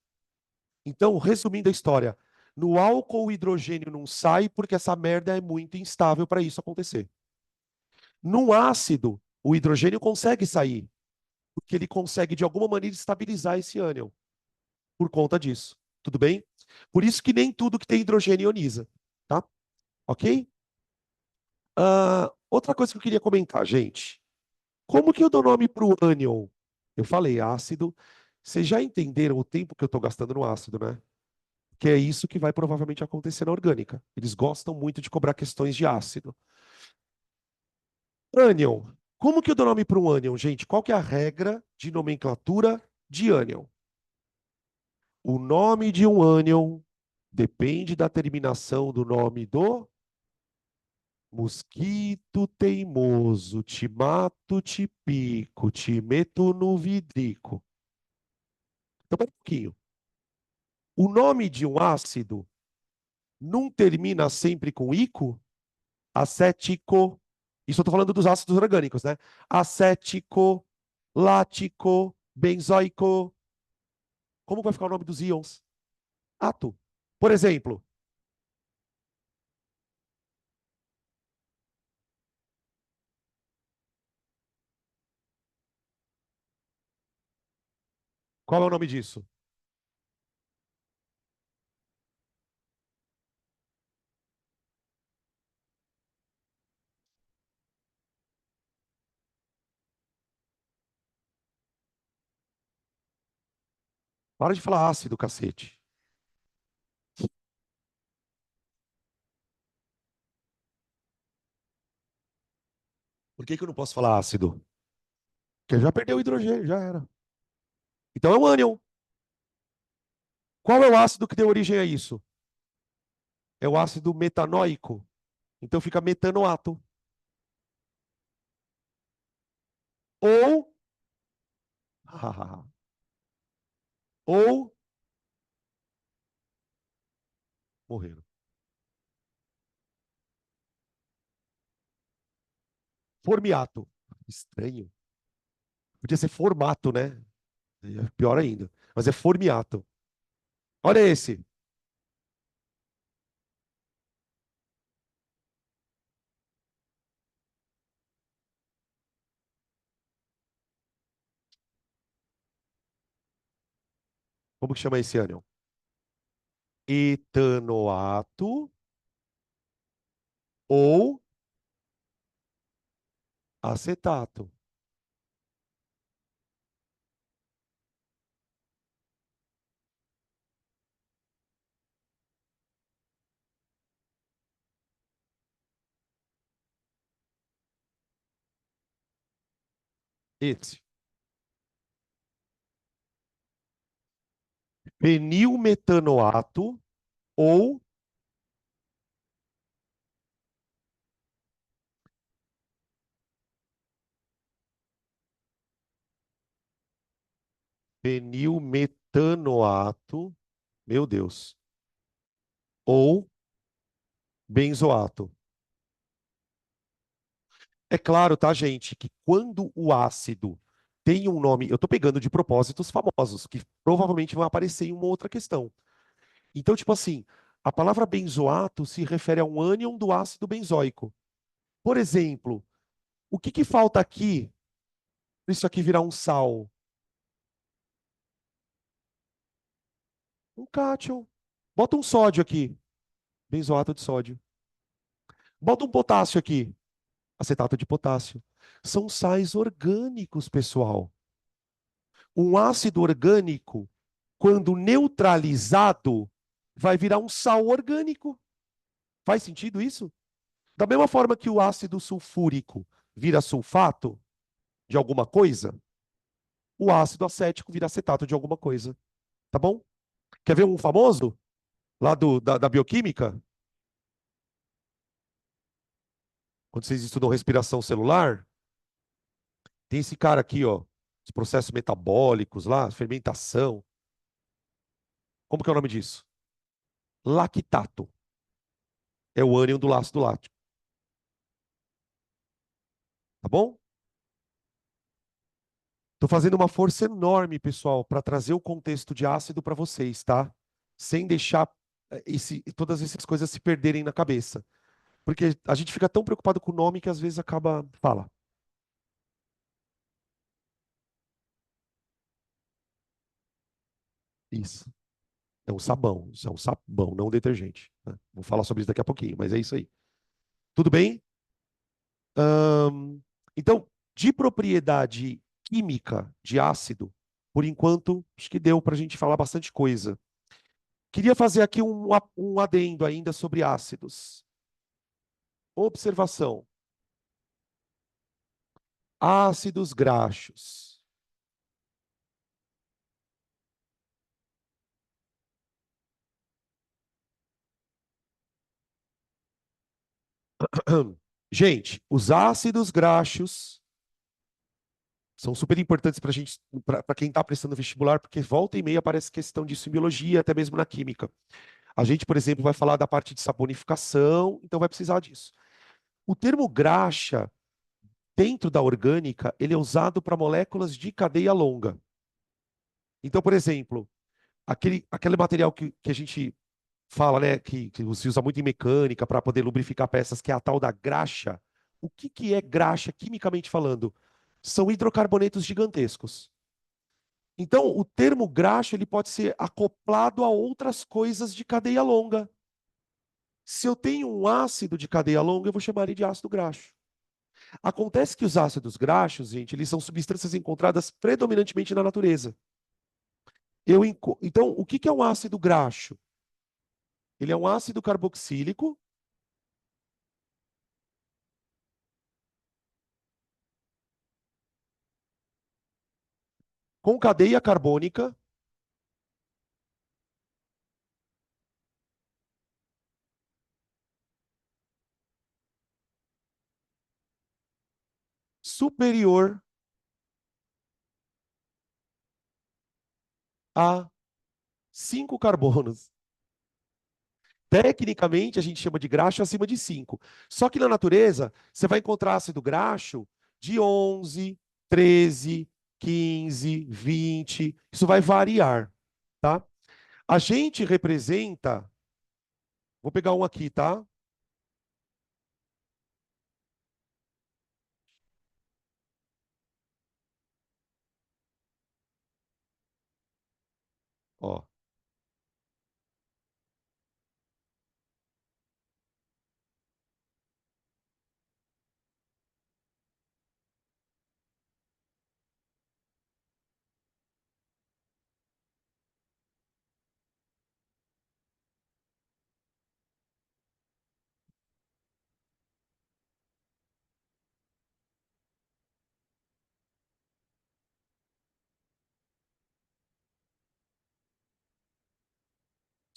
A: Então, resumindo a história, no álcool o hidrogênio não sai porque essa merda é muito instável para isso acontecer. No ácido, o hidrogênio consegue sair, porque ele consegue de alguma maneira estabilizar esse ânion por conta disso. Tudo bem? Por isso que nem tudo que tem hidrogênio ioniza, tá? Ok? Outra coisa que eu queria comentar, gente. Como que eu dou nome para o ânion? Eu falei ácido. Vocês já entenderam o tempo que eu estou gastando no ácido, né? Que é isso que vai provavelmente acontecer na orgânica. Eles gostam muito de cobrar questões de ácido. Ânion. Como que eu dou nome para um ânion, gente? Qual que é a regra de nomenclatura de ânion? O nome de um ânion depende da terminação do nome do mosquito teimoso, te mato, te pico, te meto no vidrico. Então, um pouquinho. O nome de um ácido não termina sempre com ico? Acético. Isso eu estou falando dos ácidos orgânicos, né? Acético, lático, benzoico. Como vai ficar o nome dos íons? Ato. Por exemplo, qual é o nome disso? Para de falar ácido, cacete. Por que que eu não posso falar ácido? Porque já perdeu o hidrogênio, já era. Então é um ânion. Qual é o ácido que deu origem a isso? É o ácido metanóico. Então fica metanoato. Ou, ou morreram. Formiato. Estranho. Podia ser formato, né? É pior ainda. Mas é formiato. Olha esse. Como que chama esse ânion? Etanoato ou acetato. Esse. Fenilmetanoato ou fenilmetanoato. Meu Deus. Ou benzoato. É claro, tá, gente, que quando o ácido tem um nome, eu estou pegando de propósitos famosos, que provavelmente vão aparecer em uma outra questão. Então, tipo assim, a palavra benzoato se refere a um ânion do ácido benzóico. Por exemplo, o que que falta aqui para isso aqui virar um sal? Um cátion. Bota um sódio aqui, benzoato de sódio. Bota um potássio aqui, acetato de potássio. São sais orgânicos, pessoal. Um ácido orgânico, quando neutralizado, vai virar um sal orgânico. Faz sentido isso? Da mesma forma que o ácido sulfúrico vira sulfato de alguma coisa, o ácido acético vira acetato de alguma coisa. Tá bom? Quer ver um famoso? Lá da bioquímica? Quando vocês estudam respiração celular, tem esse cara aqui, ó. Os processos metabólicos lá, fermentação. Como que é o nome disso? Lactato. É o ânion do ácido lático. Tá bom? Estou fazendo uma força enorme, pessoal, para trazer o contexto de ácido para vocês, tá? Sem deixar todas essas coisas se perderem na cabeça. Porque a gente fica tão preocupado com o nome que às vezes acaba. Fala. Isso. É um sabão. Isso é um sabão, não um detergente, né? Vou falar sobre isso daqui a pouquinho, mas é isso aí. Tudo bem? Ahn, então, de propriedade química de ácido, por enquanto, acho que deu para a gente falar bastante coisa. Queria fazer aqui um adendo ainda sobre ácidos. Observação: ácidos graxos. Gente, os ácidos graxos são super importantes para gente, para quem está prestando vestibular, porque volta e meia aparece questão disso em biologia, até mesmo na química. A gente, por exemplo, vai falar da parte de saponificação, então vai precisar disso. O termo graxa, dentro da orgânica, ele é usado para moléculas de cadeia longa. Então, por exemplo, aquele material que a gente fala, né, que se usa muito em mecânica para poder lubrificar peças, que é a tal da graxa. O que que é graxa, quimicamente falando? São hidrocarbonetos gigantescos. Então, o termo graxo ele pode ser acoplado a outras coisas de cadeia longa. Se eu tenho um ácido de cadeia longa, eu vou chamar ele de ácido graxo. Acontece que os ácidos graxos, gente, eles são substâncias encontradas predominantemente na natureza. Então, o que que é um ácido graxo? Ele é um ácido carboxílico com cadeia carbônica superior a 5 carbonos. Tecnicamente, a gente chama de graxo acima de 5. Só que na natureza, você vai encontrar ácido graxo de 11, 13, 15, 20. Isso vai variar, tá? A gente representa, vou pegar um aqui, tá? Ó,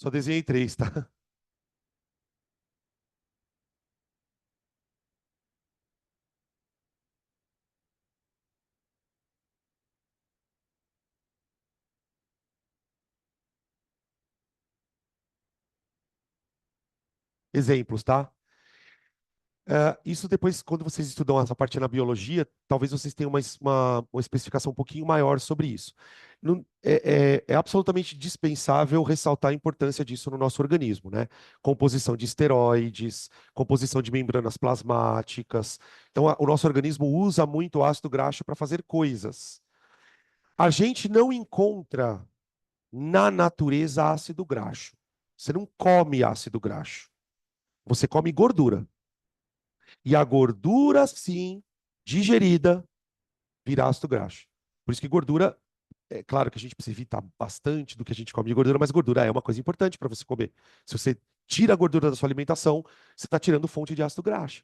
A: só desenhei três, tá? Exemplos, tá? Isso depois, quando vocês estudam essa parte na biologia, talvez vocês tenham uma especificação um pouquinho maior sobre isso. É absolutamente dispensável ressaltar a importância disso no nosso organismo, né? Composição de esteroides, composição de membranas plasmáticas. Então, o nosso organismo usa muito ácido graxo para fazer coisas. A gente não encontra na natureza ácido graxo. Você não come ácido graxo. Você come gordura. E a gordura, sim, digerida, vira ácido graxo. Por isso que gordura, é claro que a gente precisa evitar bastante do que a gente come de gordura, mas gordura é uma coisa importante para você comer. Se você tira a gordura da sua alimentação, você está tirando fonte de ácido graxo.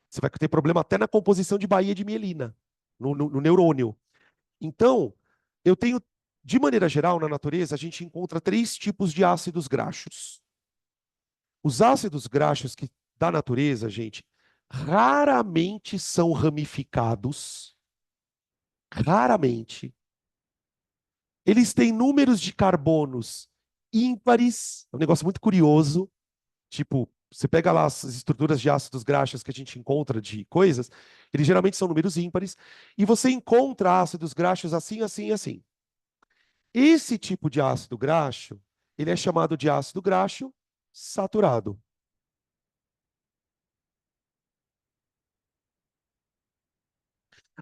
A: Você vai ter problema até na composição de baía de mielina, no neurônio. Então, eu tenho, de maneira geral, na natureza, a gente encontra três tipos de ácidos graxos. Os ácidos graxos da natureza, gente, raramente são ramificados. Raramente. Eles têm números de carbonos ímpares, é um negócio muito curioso. Tipo, você pega lá as estruturas de ácidos graxos que a gente encontra de coisas, eles geralmente são números ímpares, e você encontra ácidos graxos assim, assim, assim. Esse tipo de ácido graxo, ele é chamado de ácido graxo saturado.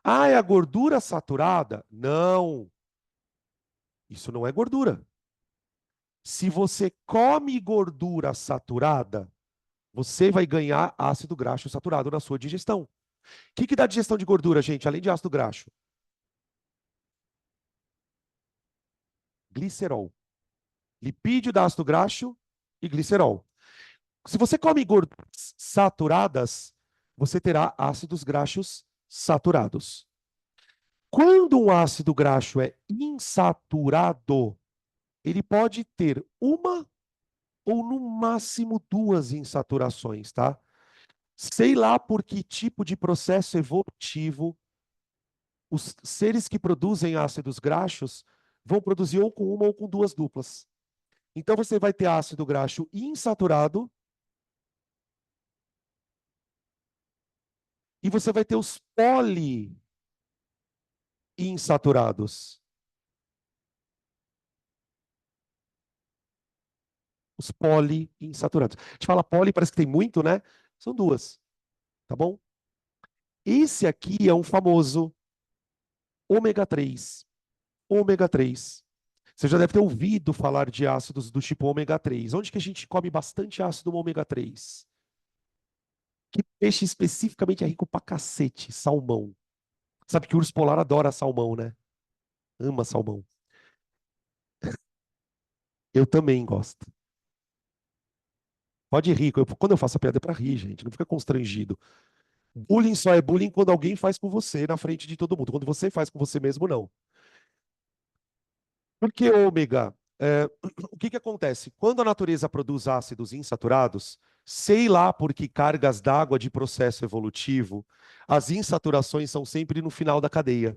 A: Ah, é a gordura saturada? Não, isso não é gordura. Se você come gordura saturada, você vai ganhar ácido graxo saturado na sua digestão. O que dá digestão de gordura, gente, além de ácido graxo? Glicerol. Lipídio dá ácido graxo e glicerol. Se você come gorduras saturadas, você terá ácidos graxos saturados. Quando um ácido graxo é insaturado, ele pode ter uma ou no máximo duas insaturações, tá? Sei lá por que tipo de processo evolutivo os seres que produzem ácidos graxos vão produzir ou com uma ou com duas duplas. Então você vai ter ácido graxo insaturado e você vai ter os poliinsaturados. Os poliinsaturados. A gente fala poli, parece que tem muito, né? São duas, tá bom? Esse aqui é um famoso ômega 3. Ômega 3. Você já deve ter ouvido falar de ácidos do tipo ômega 3. Onde que a gente come bastante ácido ômega 3? Que peixe especificamente é rico pra cacete? Salmão. Sabe que o urso polar adora salmão, né? Ama salmão. Eu também gosto. Pode rir. Quando eu faço a piada é pra rir, gente. Não fica constrangido. Bullying só é bullying quando alguém faz com você na frente de todo mundo. Quando você faz com você mesmo, não. Por que ômega? O que acontece? Quando a natureza produz ácidos insaturados, sei lá por que cargas d'água de processo evolutivo, as insaturações são sempre no final da cadeia.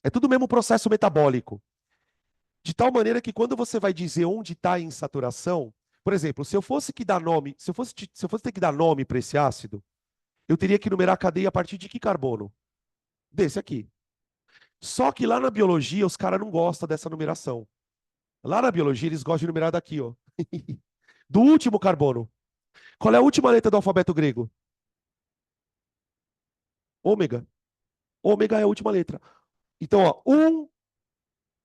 A: É tudo o mesmo processo metabólico. De tal maneira que quando você vai dizer onde está a insaturação, por exemplo, se eu fosse que dar nome, se eu fosse ter que dar nome para esse ácido, eu teria que numerar a cadeia a partir de que carbono? Desse aqui. Só que lá na biologia os caras não gostam dessa numeração. Lá na biologia eles gostam de numerar daqui, ó. Do último carbono. Qual é a última letra do alfabeto grego? Ômega. Ômega é a última letra. Então, ó, 1,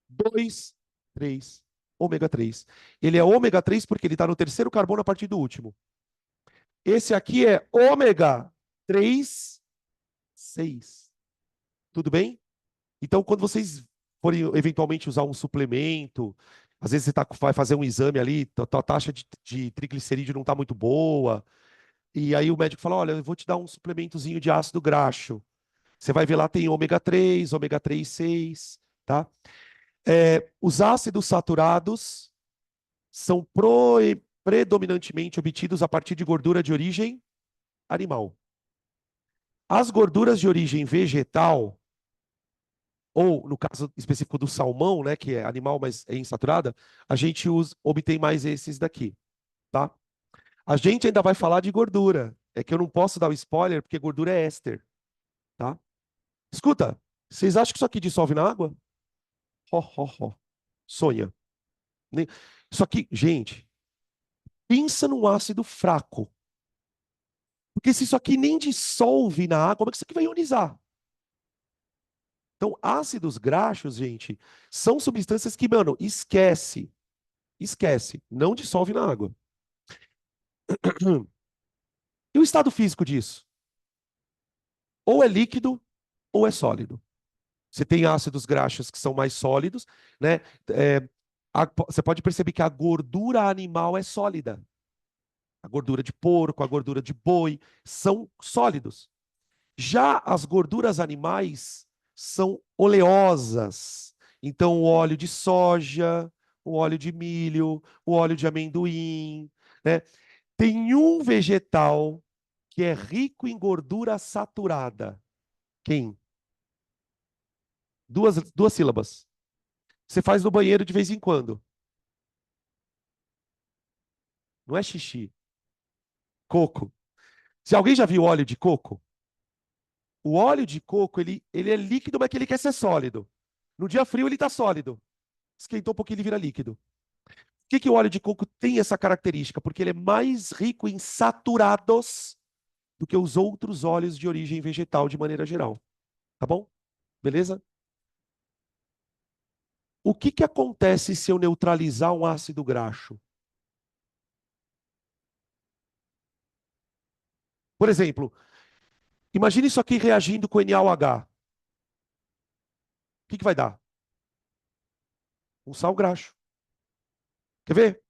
A: 2, 3. Ômega 3. Ele é ômega 3 porque ele está no terceiro carbono a partir do último. Esse aqui é ômega 3, 6. Tudo bem? Então, quando vocês forem eventualmente usar um suplemento, às vezes você vai fazer um exame ali, a taxa de triglicerídeo não está muito boa, e aí o médico fala, olha, eu vou te dar um suplementozinho de ácido graxo. Você vai ver lá, tem ômega 3, ômega 3, 6, tá? Os ácidos saturados são predominantemente obtidos a partir de gordura de origem animal. As gorduras de origem vegetal, ou no caso específico do salmão, né, que é animal, mas é insaturada, a gente obtém mais esses daqui, tá? A gente ainda vai falar de gordura. É que eu não posso dar o spoiler porque gordura é éster, tá? Escuta, vocês acham que isso aqui dissolve na água? Ho, ho, ho. Sonha. Isso aqui, gente, pensa num ácido fraco. Porque se isso aqui nem dissolve na água, como é que isso aqui vai ionizar? Então, ácidos graxos, gente, são substâncias que, mano, esquece. Esquece. Não dissolve na água. E o estado físico disso? Ou é líquido ou é sólido. Você tem ácidos graxos que são mais sólidos, né? É, você pode perceber que a gordura animal é sólida. A gordura de porco, a gordura de boi são sólidos. Já as gorduras animais são oleosas. Então, o óleo de soja, o óleo de milho, o óleo de amendoim, né? Tem um vegetal que é rico em gordura saturada. Quem? Duas sílabas. Você faz no banheiro de vez em quando. Não é xixi. Coco. Se alguém já viu óleo de coco, o óleo de coco, ele é líquido, mas que ele quer ser sólido. No dia frio, ele está sólido. Esquentou um pouquinho, ele vira líquido. Por que o óleo de coco tem essa característica? Porque ele é mais rico em saturados do que os outros óleos de origem vegetal de maneira geral. Tá bom? Beleza? O que acontece se eu neutralizar um ácido graxo? Por exemplo, imagine isso aqui reagindo com NaOH. O que vai dar? Um sal graxo. Quer ver?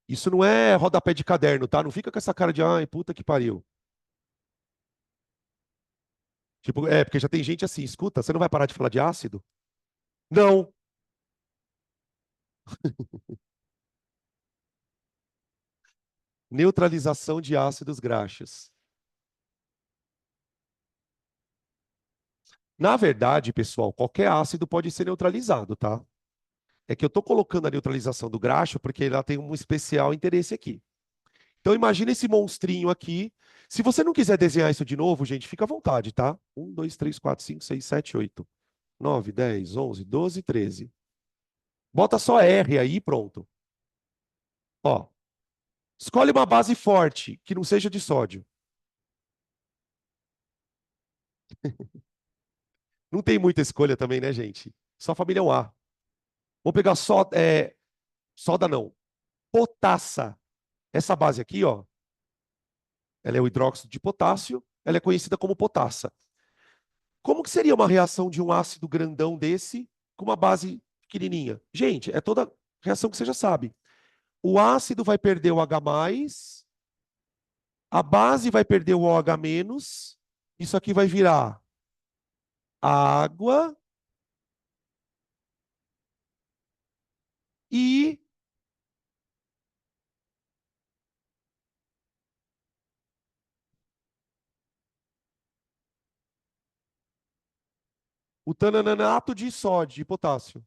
A: Isso não é rodapé de caderno, tá? Não fica com essa cara de, ai, puta que pariu. Tipo, porque já tem gente assim, escuta, você não vai parar de falar de ácido? Não. Neutralização de ácidos graxos. Na verdade, pessoal, qualquer ácido pode ser neutralizado, tá? É que eu estou colocando a neutralização do graxo porque ela tem um especial interesse aqui. Então, imagina esse monstrinho aqui. Se você não quiser desenhar isso de novo, gente, fica à vontade, tá? 1, 2, 3, 4, 5, 6, 7, 8, 9, 10, 11, 12, 13. Bota só R aí e pronto. Ó, escolhe uma base forte, que não seja de sódio. Não tem muita escolha também, né, gente? Só família 1A. Vou pegar só, soda não, potassa. Essa base aqui, ó, ela é o hidróxido de potássio, ela é conhecida como potassa. Como que seria uma reação de um ácido grandão desse com uma base pequenininha? Gente, é toda reação que você já sabe. O ácido vai perder o H+, a base vai perder o OH-, isso aqui vai virar água e o tanananato de sódio, de potássio.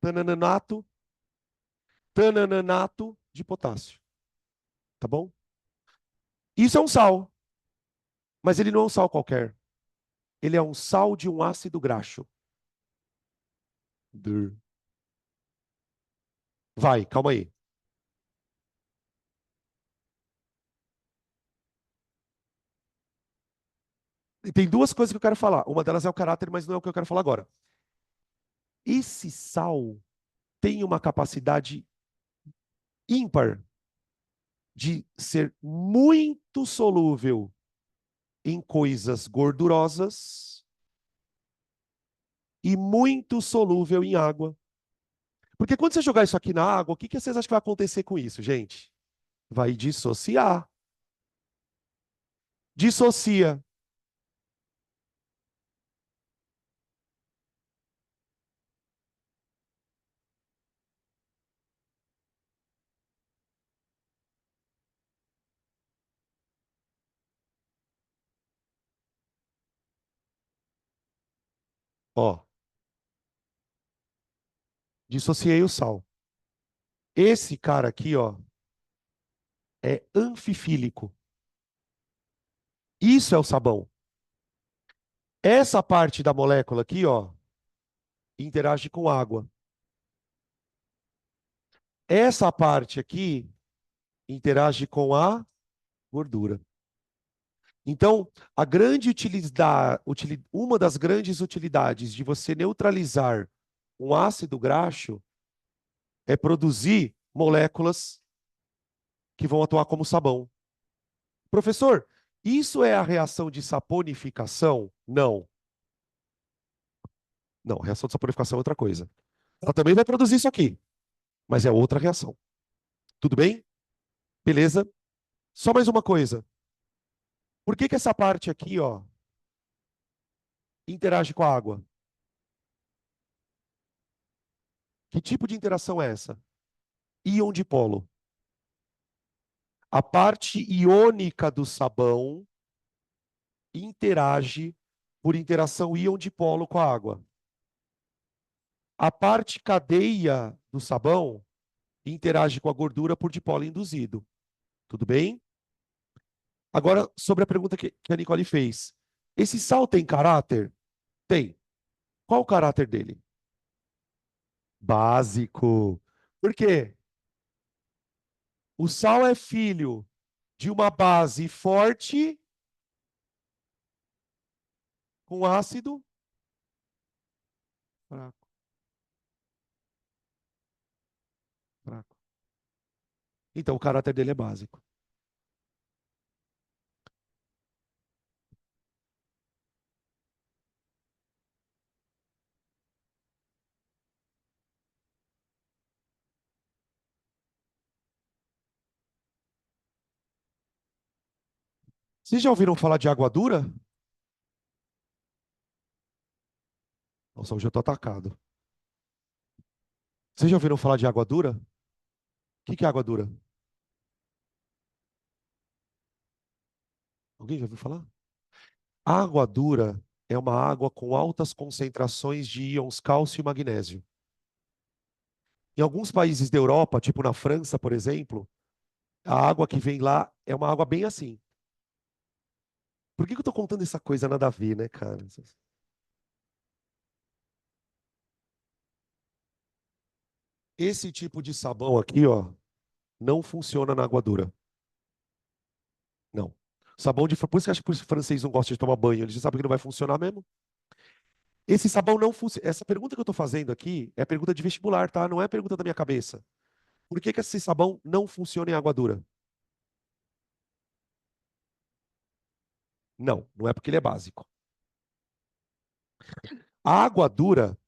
A: Tanananato, tanananato de potássio. Tá bom? Isso é um sal, mas ele não é um sal qualquer. Ele é um sal de um ácido graxo. Vai, calma aí. Tem duas coisas que eu quero falar. Uma delas é o caráter, mas não é o que eu quero falar agora. Esse sal tem uma capacidade ímpar de ser muito solúvel em coisas gordurosas e muito solúvel em água. Porque quando você jogar isso aqui na água, o que vocês acham que vai acontecer com isso, gente? Vai dissociar. Dissocia. Ó, dissociei o sal. Esse cara aqui, ó, é anfifílico. Isso é o sabão. Essa parte da molécula aqui, ó, interage com água. Essa parte aqui interage com a gordura. Então, a grande utilidade, uma das grandes utilidades de você neutralizar um ácido graxo é produzir moléculas que vão atuar como sabão. Professor, isso é a reação de saponificação? Não. Não, a reação de saponificação é outra coisa. Ela também vai produzir isso aqui, mas é outra reação. Tudo bem? Beleza? Só mais uma coisa. Por que que essa parte aqui, ó, interage com a água? Que tipo de interação é essa? Íon dipolo. A parte iônica do sabão interage por interação íon dipolo com a água. A parte cadeia do sabão interage com a gordura por dipolo induzido. Tudo bem? Agora, sobre a pergunta que a Nicole fez. Esse sal tem caráter? Tem. Qual o caráter dele? Básico. Por quê? O sal é filho de uma base forte com ácido fraco, fraco. Então, o caráter dele é básico. Vocês já ouviram falar de água dura? Nossa, hoje eu tô atacado. Vocês já ouviram falar de água dura? O que é água dura? Alguém já ouviu falar? Água dura é uma água com altas concentrações de íons cálcio e magnésio. Em alguns países da Europa, tipo na França, por exemplo, a água que vem lá é uma água bem assim. Por que eu tô contando essa coisa nada a ver, né, cara? Esse tipo de sabão aqui, ó, não funciona na água dura. Não. Sabão de... Por isso que eu acho que os franceses não gostam de tomar banho. Eles já sabem que não vai funcionar mesmo. Esse sabão não funciona. Essa pergunta que eu tô fazendo aqui é pergunta de vestibular, tá? Não é pergunta da minha cabeça. Por que que esse sabão não funciona em água dura? Não, não é porque ele é básico. A água dura,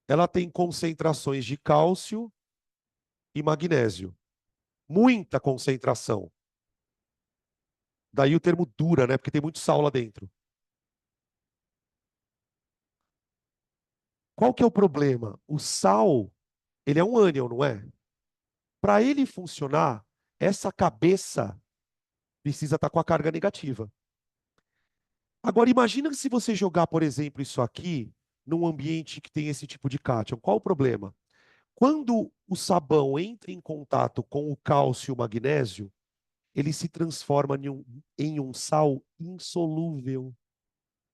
A: ela tem concentrações de cálcio e magnésio. Muita concentração. Daí o termo dura, né? Porque tem muito sal lá dentro. Qual que é o problema? O sal, ele é um ânion, não é? Para ele funcionar, essa cabeça precisa estar com a carga negativa. Agora, imagina se você jogar, por exemplo, isso aqui num ambiente que tem esse tipo de cátion. Qual o problema? Quando o sabão entra em contato com o cálcio e o magnésio, ele se transforma em um sal insolúvel.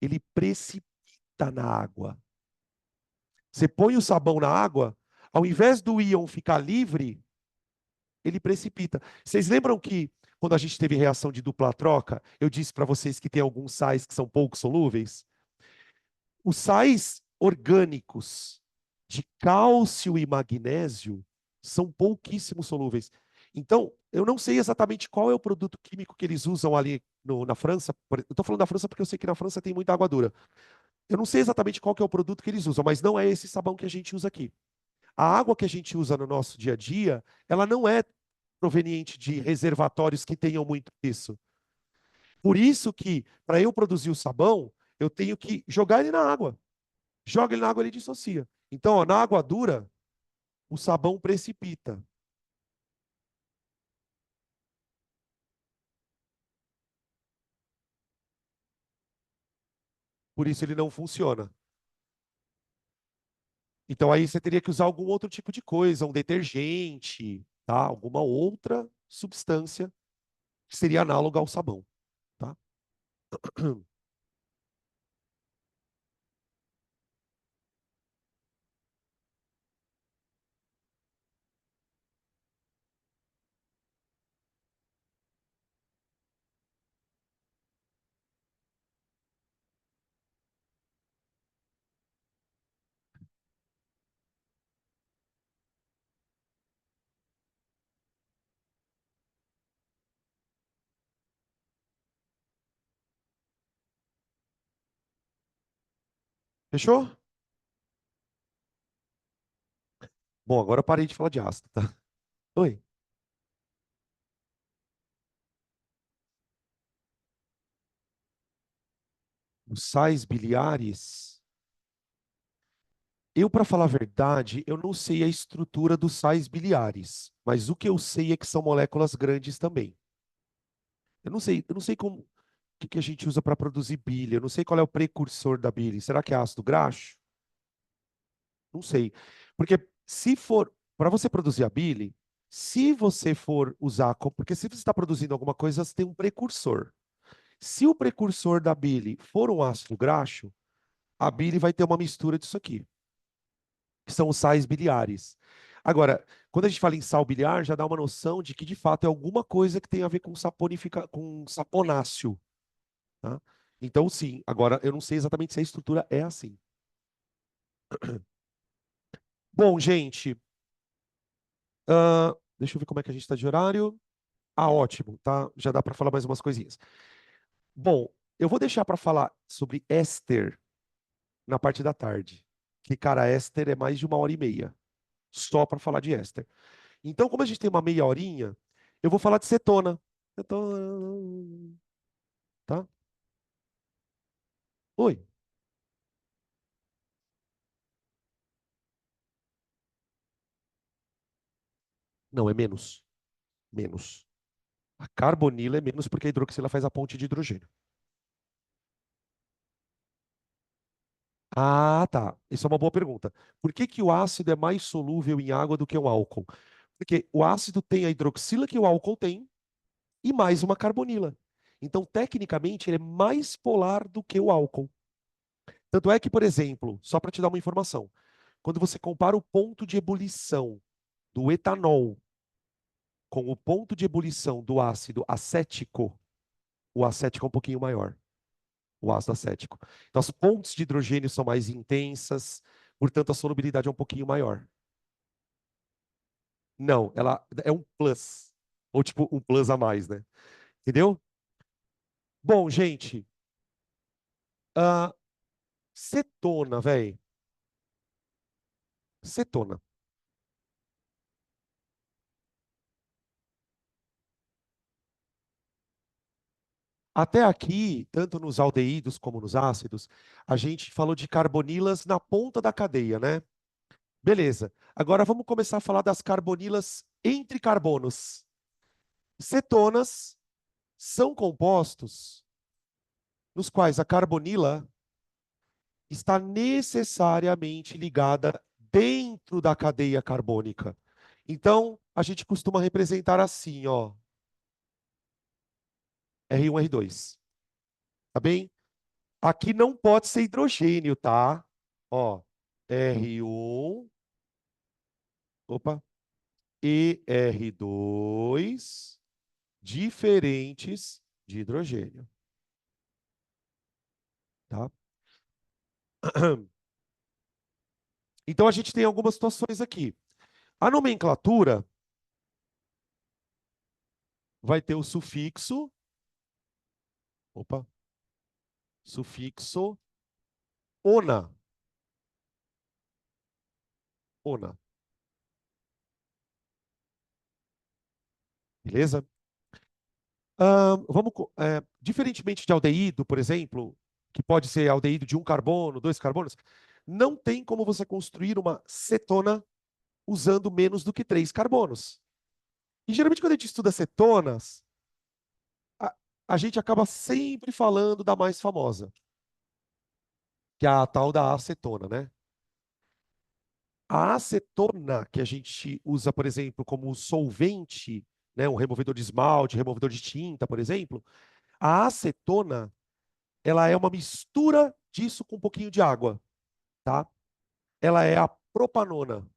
A: Ele precipita na água. Você põe o sabão na água, ao invés do íon ficar livre, ele precipita. Vocês lembram que quando a gente teve reação de dupla troca, eu disse para vocês que tem alguns sais que são pouco solúveis? Os sais orgânicos de cálcio e magnésio são pouquíssimo solúveis. Então, eu não sei exatamente qual é o produto químico que eles usam ali na França. Eu estou falando da França porque eu sei que na França tem muita água dura. Eu não sei exatamente qual que é o produto que eles usam, mas não é esse sabão que a gente usa aqui. A água que a gente usa no nosso dia a dia, ela não é proveniente de reservatórios que tenham muito isso. Por isso que, para eu produzir o sabão, eu tenho que jogar ele na água. Joga ele na água, ele dissocia. Então, ó, na água dura, o sabão precipita. Por isso ele não funciona. Então aí você teria que usar algum outro tipo de coisa, um detergente. tá? Alguma outra substância que seria análoga ao sabão, tá? Fechou? Bom, agora eu parei de falar de ácido, tá? Oi. Os sais biliares. Eu, para falar a verdade, eu não sei a estrutura dos sais biliares, mas o que eu sei é que são moléculas grandes também. Eu não sei como, o que que a gente usa para produzir bile. Eu não sei qual é o precursor da bile. Será que é ácido graxo? Não sei. Porque se for para você produzir a bile, se você for usar, porque se você está produzindo alguma coisa, você tem um precursor. Se o precursor da bile for um ácido graxo, a bile vai ter uma mistura disso aqui, que são os sais biliares. Agora, quando a gente fala em sal biliar, já dá uma noção de que de fato é alguma coisa que tem a ver com com saponáceo, tá? Então, sim. Agora, eu não sei exatamente se a estrutura é assim. Bom, gente, deixa eu ver como é que a gente está de horário. Ah, ótimo, tá? Já dá para falar mais umas coisinhas. Bom, eu vou deixar para falar sobre éster na parte da tarde. Que, cara, éster é mais de 1 hora e meia, só para falar de éster. Então, como a gente tem uma meia horinha, eu vou falar de cetona. Cetona, tá? Oi. Não, é menos. Menos. A carbonila é menos porque a hidroxila faz a ponte de hidrogênio. Ah, tá. Isso é uma boa pergunta. Por que que o ácido é mais solúvel em água do que o álcool? Porque o ácido tem a hidroxila que o álcool tem e mais uma carbonila. Então, tecnicamente, ele é mais polar do que o álcool. Tanto é que, por exemplo, só para te dar uma informação, quando você compara o ponto de ebulição do etanol com o ponto de ebulição do ácido acético, o acético é um pouquinho maior, o ácido acético. Então, as pontes de hidrogênio são mais intensas, portanto, a solubilidade é um pouquinho maior. Não, ela é um plus, ou tipo um plus a mais, né? Entendeu? Bom, gente, ah, cetona, velho. Cetona. Até aqui, tanto nos aldeídos como nos ácidos, a gente falou de carbonilas na ponta da cadeia, né? Beleza. Agora vamos começar a falar das carbonilas entre carbonos. Cetonas são compostos nos quais a carbonila está necessariamente ligada dentro da cadeia carbônica. Então, a gente costuma representar assim, ó, R1, R2. Tá bem? Aqui não pode ser hidrogênio, tá? Ó, R1, opa, e R2, diferentes de hidrogênio, tá? Então a gente tem algumas situações aqui. A nomenclatura vai ter o sufixo, opa, sufixo ona, ona, beleza? Diferentemente de aldeído, por exemplo, que pode ser aldeído de um carbono, dois carbonos, não tem como você construir uma cetona usando menos do que 3 carbonos. E geralmente quando a gente estuda cetonas, a, a gente acaba sempre falando da mais famosa, que é a tal da acetona, né? A acetona, que a gente usa, por exemplo, como solvente, né, um removedor de esmalte, removedor de tinta, por exemplo, a acetona, ela é uma mistura disso com um pouquinho de água, tá? Ela é a propanona.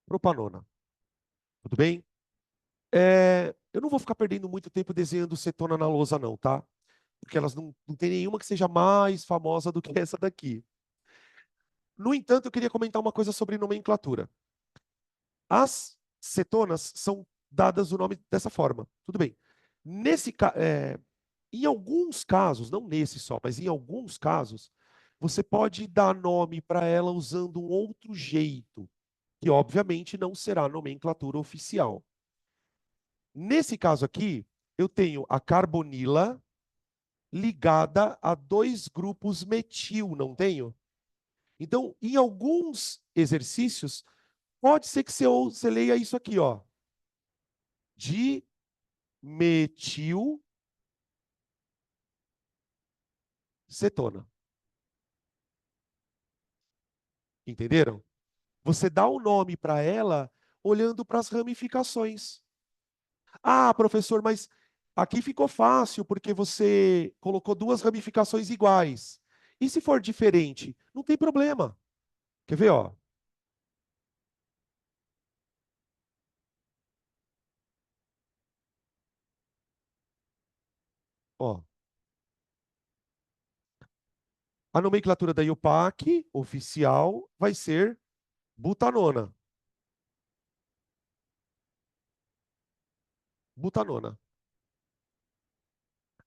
A: Propanona. Tudo bem? Eu não vou ficar perdendo muito tempo desenhando cetona na lousa, não, tá? Porque elas não tem nenhuma que seja mais famosa do que essa daqui. No entanto, eu queria comentar uma coisa sobre nomenclatura. As cetonas são dadas o nome dessa forma. Tudo bem. Em alguns casos, não nesse só, mas em alguns casos, você pode dar nome para ela usando um outro jeito, que obviamente não será nomenclatura oficial. Nesse caso aqui, eu tenho a carbonila ligada a dois grupos metil, não tenho? Então, em alguns exercícios, pode ser que você leia isso aqui, ó. Dimetilcetona. Entenderam? Você dá o nome para ela olhando para as ramificações. Ah, professor, mas aqui ficou fácil porque você colocou duas ramificações iguais. E se for diferente? Não tem problema. Quer ver, ó? Ó, a nomenclatura da IUPAC oficial vai ser butanona. Butanona.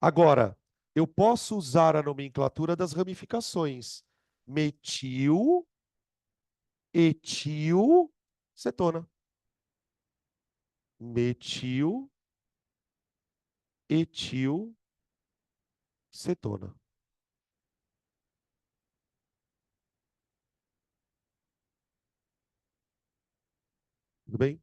A: Agora, eu posso usar a nomenclatura das ramificações. Metil, etil, cetona. Metil, etil, cetona. Tudo bem?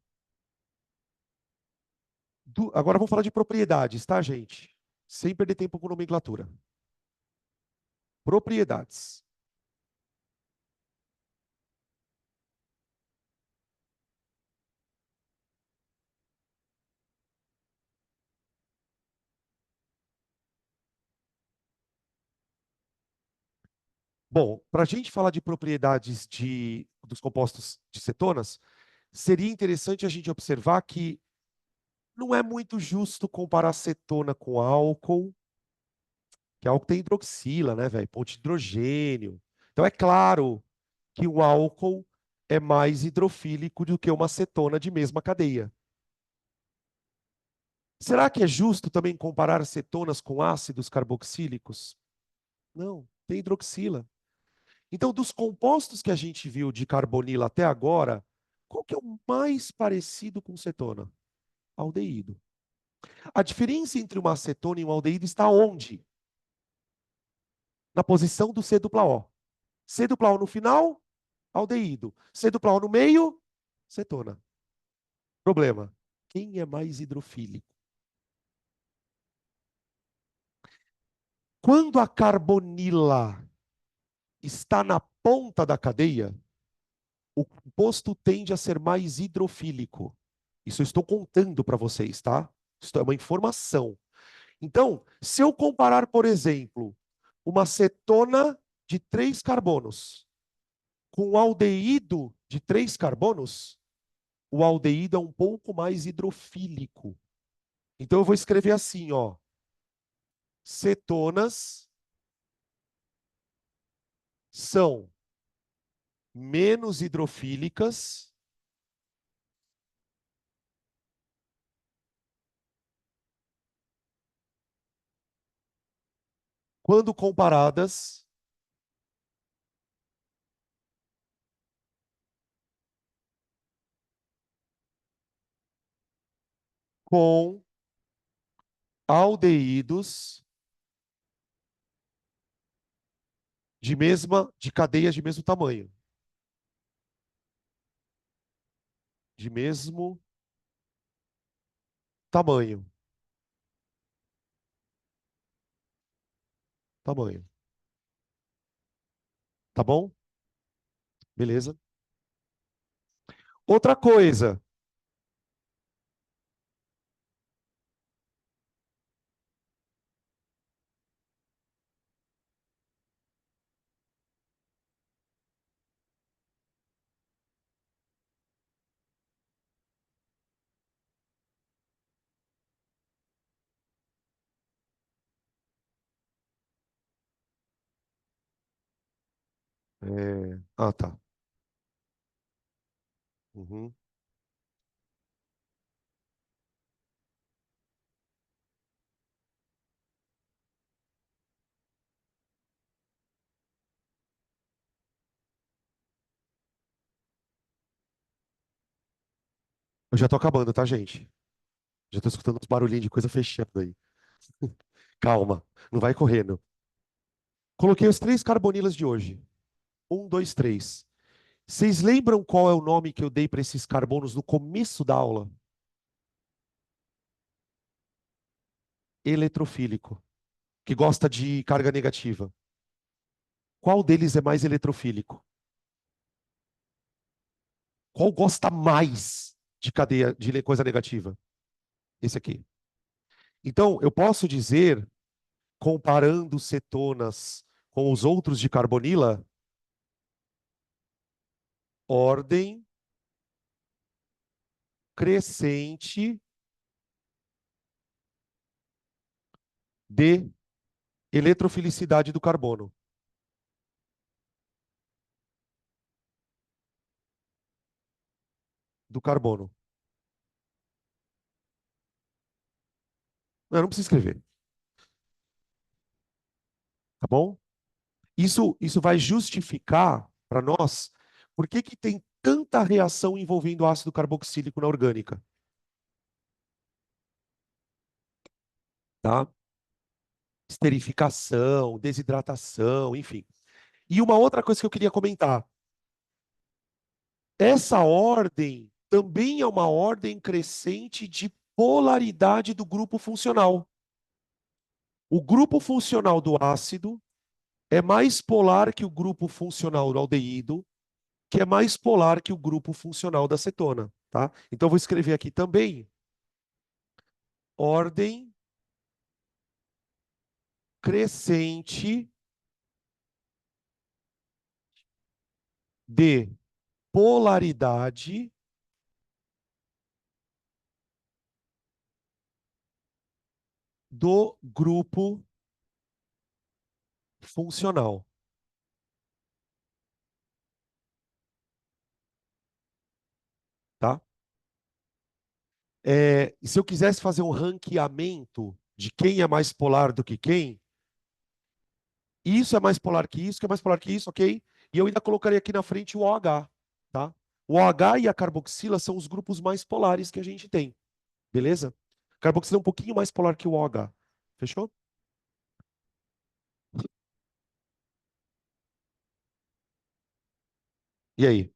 A: Agora vamos falar de propriedades, tá, gente? Sem perder tempo com nomenclatura. Propriedades. Bom, para a gente falar de propriedades dos compostos de cetonas, seria interessante a gente observar que não é muito justo comparar cetona com álcool, que álcool tem hidroxila, né, velho? Ponto de hidrogênio. Então é claro que o álcool é mais hidrofílico do que uma cetona de mesma cadeia. Será que é justo também comparar cetonas com ácidos carboxílicos? Não, tem hidroxila. Então, dos compostos que a gente viu de carbonila até agora, qual que é o mais parecido com cetona? Aldeído. A diferença entre uma acetona e um aldeído está onde? Na posição do C dupla O. C dupla O no final, aldeído. C dupla O no meio, cetona. Problema. Quem é mais hidrofílico? Quando a carbonila está na ponta da cadeia, o composto tende a ser mais hidrofílico. Isso eu estou contando para vocês, tá? Isso é uma informação. Então, se eu comparar, por exemplo, uma cetona de 3 carbonos com um aldeído de 3 carbonos, o aldeído é um pouco mais hidrofílico. Então, eu vou escrever assim, ó. Cetonas são menos hidrofílicas quando comparadas com aldeídos de cadeias de mesmo tamanho. De mesmo tamanho. Tamanho. Tá bom? Beleza. Outra coisa. Ah, tá. Uhum. Eu já tô acabando, tá, gente? Já tô escutando uns barulhinhos de coisa fechando aí. Calma, não vai correndo. Coloquei os três carbonilas de hoje. Um, dois, três. Vocês lembram qual é o nome que eu dei para esses carbonos no começo da aula? Eletrofílico, que gosta de carga negativa. Qual deles é mais eletrofílico? Qual gosta mais de cadeia de coisa negativa? Esse aqui. Então, eu posso dizer, comparando cetonas com os outros de carbonila, ordem crescente de eletrofilicidade do carbono. Do carbono. Não precisa escrever, tá bom? Isso vai justificar para nós por que que tem tanta reação envolvendo ácido carboxílico na orgânica, tá? Esterificação, desidratação, enfim. E uma outra coisa que eu queria comentar, essa ordem também é uma ordem crescente de polaridade do grupo funcional. O grupo funcional do ácido é mais polar que o grupo funcional do aldeído, que é mais polar que o grupo funcional da cetona, tá? Então vou escrever aqui também ordem crescente de polaridade do grupo funcional, tá? Se eu quisesse fazer um ranqueamento de quem é mais polar do que quem, isso é mais polar que isso, que é mais polar que isso, ok? E eu ainda colocaria aqui na frente o OH, tá? O OH e a carboxila são os grupos mais polares que a gente tem, beleza? Carboxila é um pouquinho mais polar que o OH. Fechou? E aí?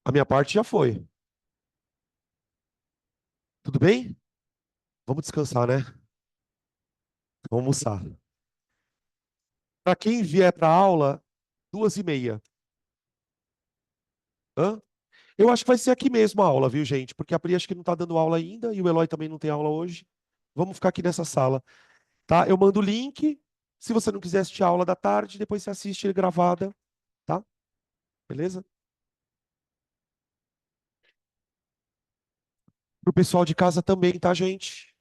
A: A minha parte já foi. Tudo bem? Vamos descansar, né? Vamos almoçar. Para quem vier para a aula, 2h30. Hã? Eu acho que vai ser aqui mesmo a aula, viu, gente? Porque a Pri acho que não está dando aula ainda e o Eloy também não tem aula hoje. Vamos ficar aqui nessa sala, tá? Eu mando o link. Se você não quiser assistir a aula da tarde, depois você assiste ele gravada, tá? Beleza? Pro pessoal de casa também, tá, gente?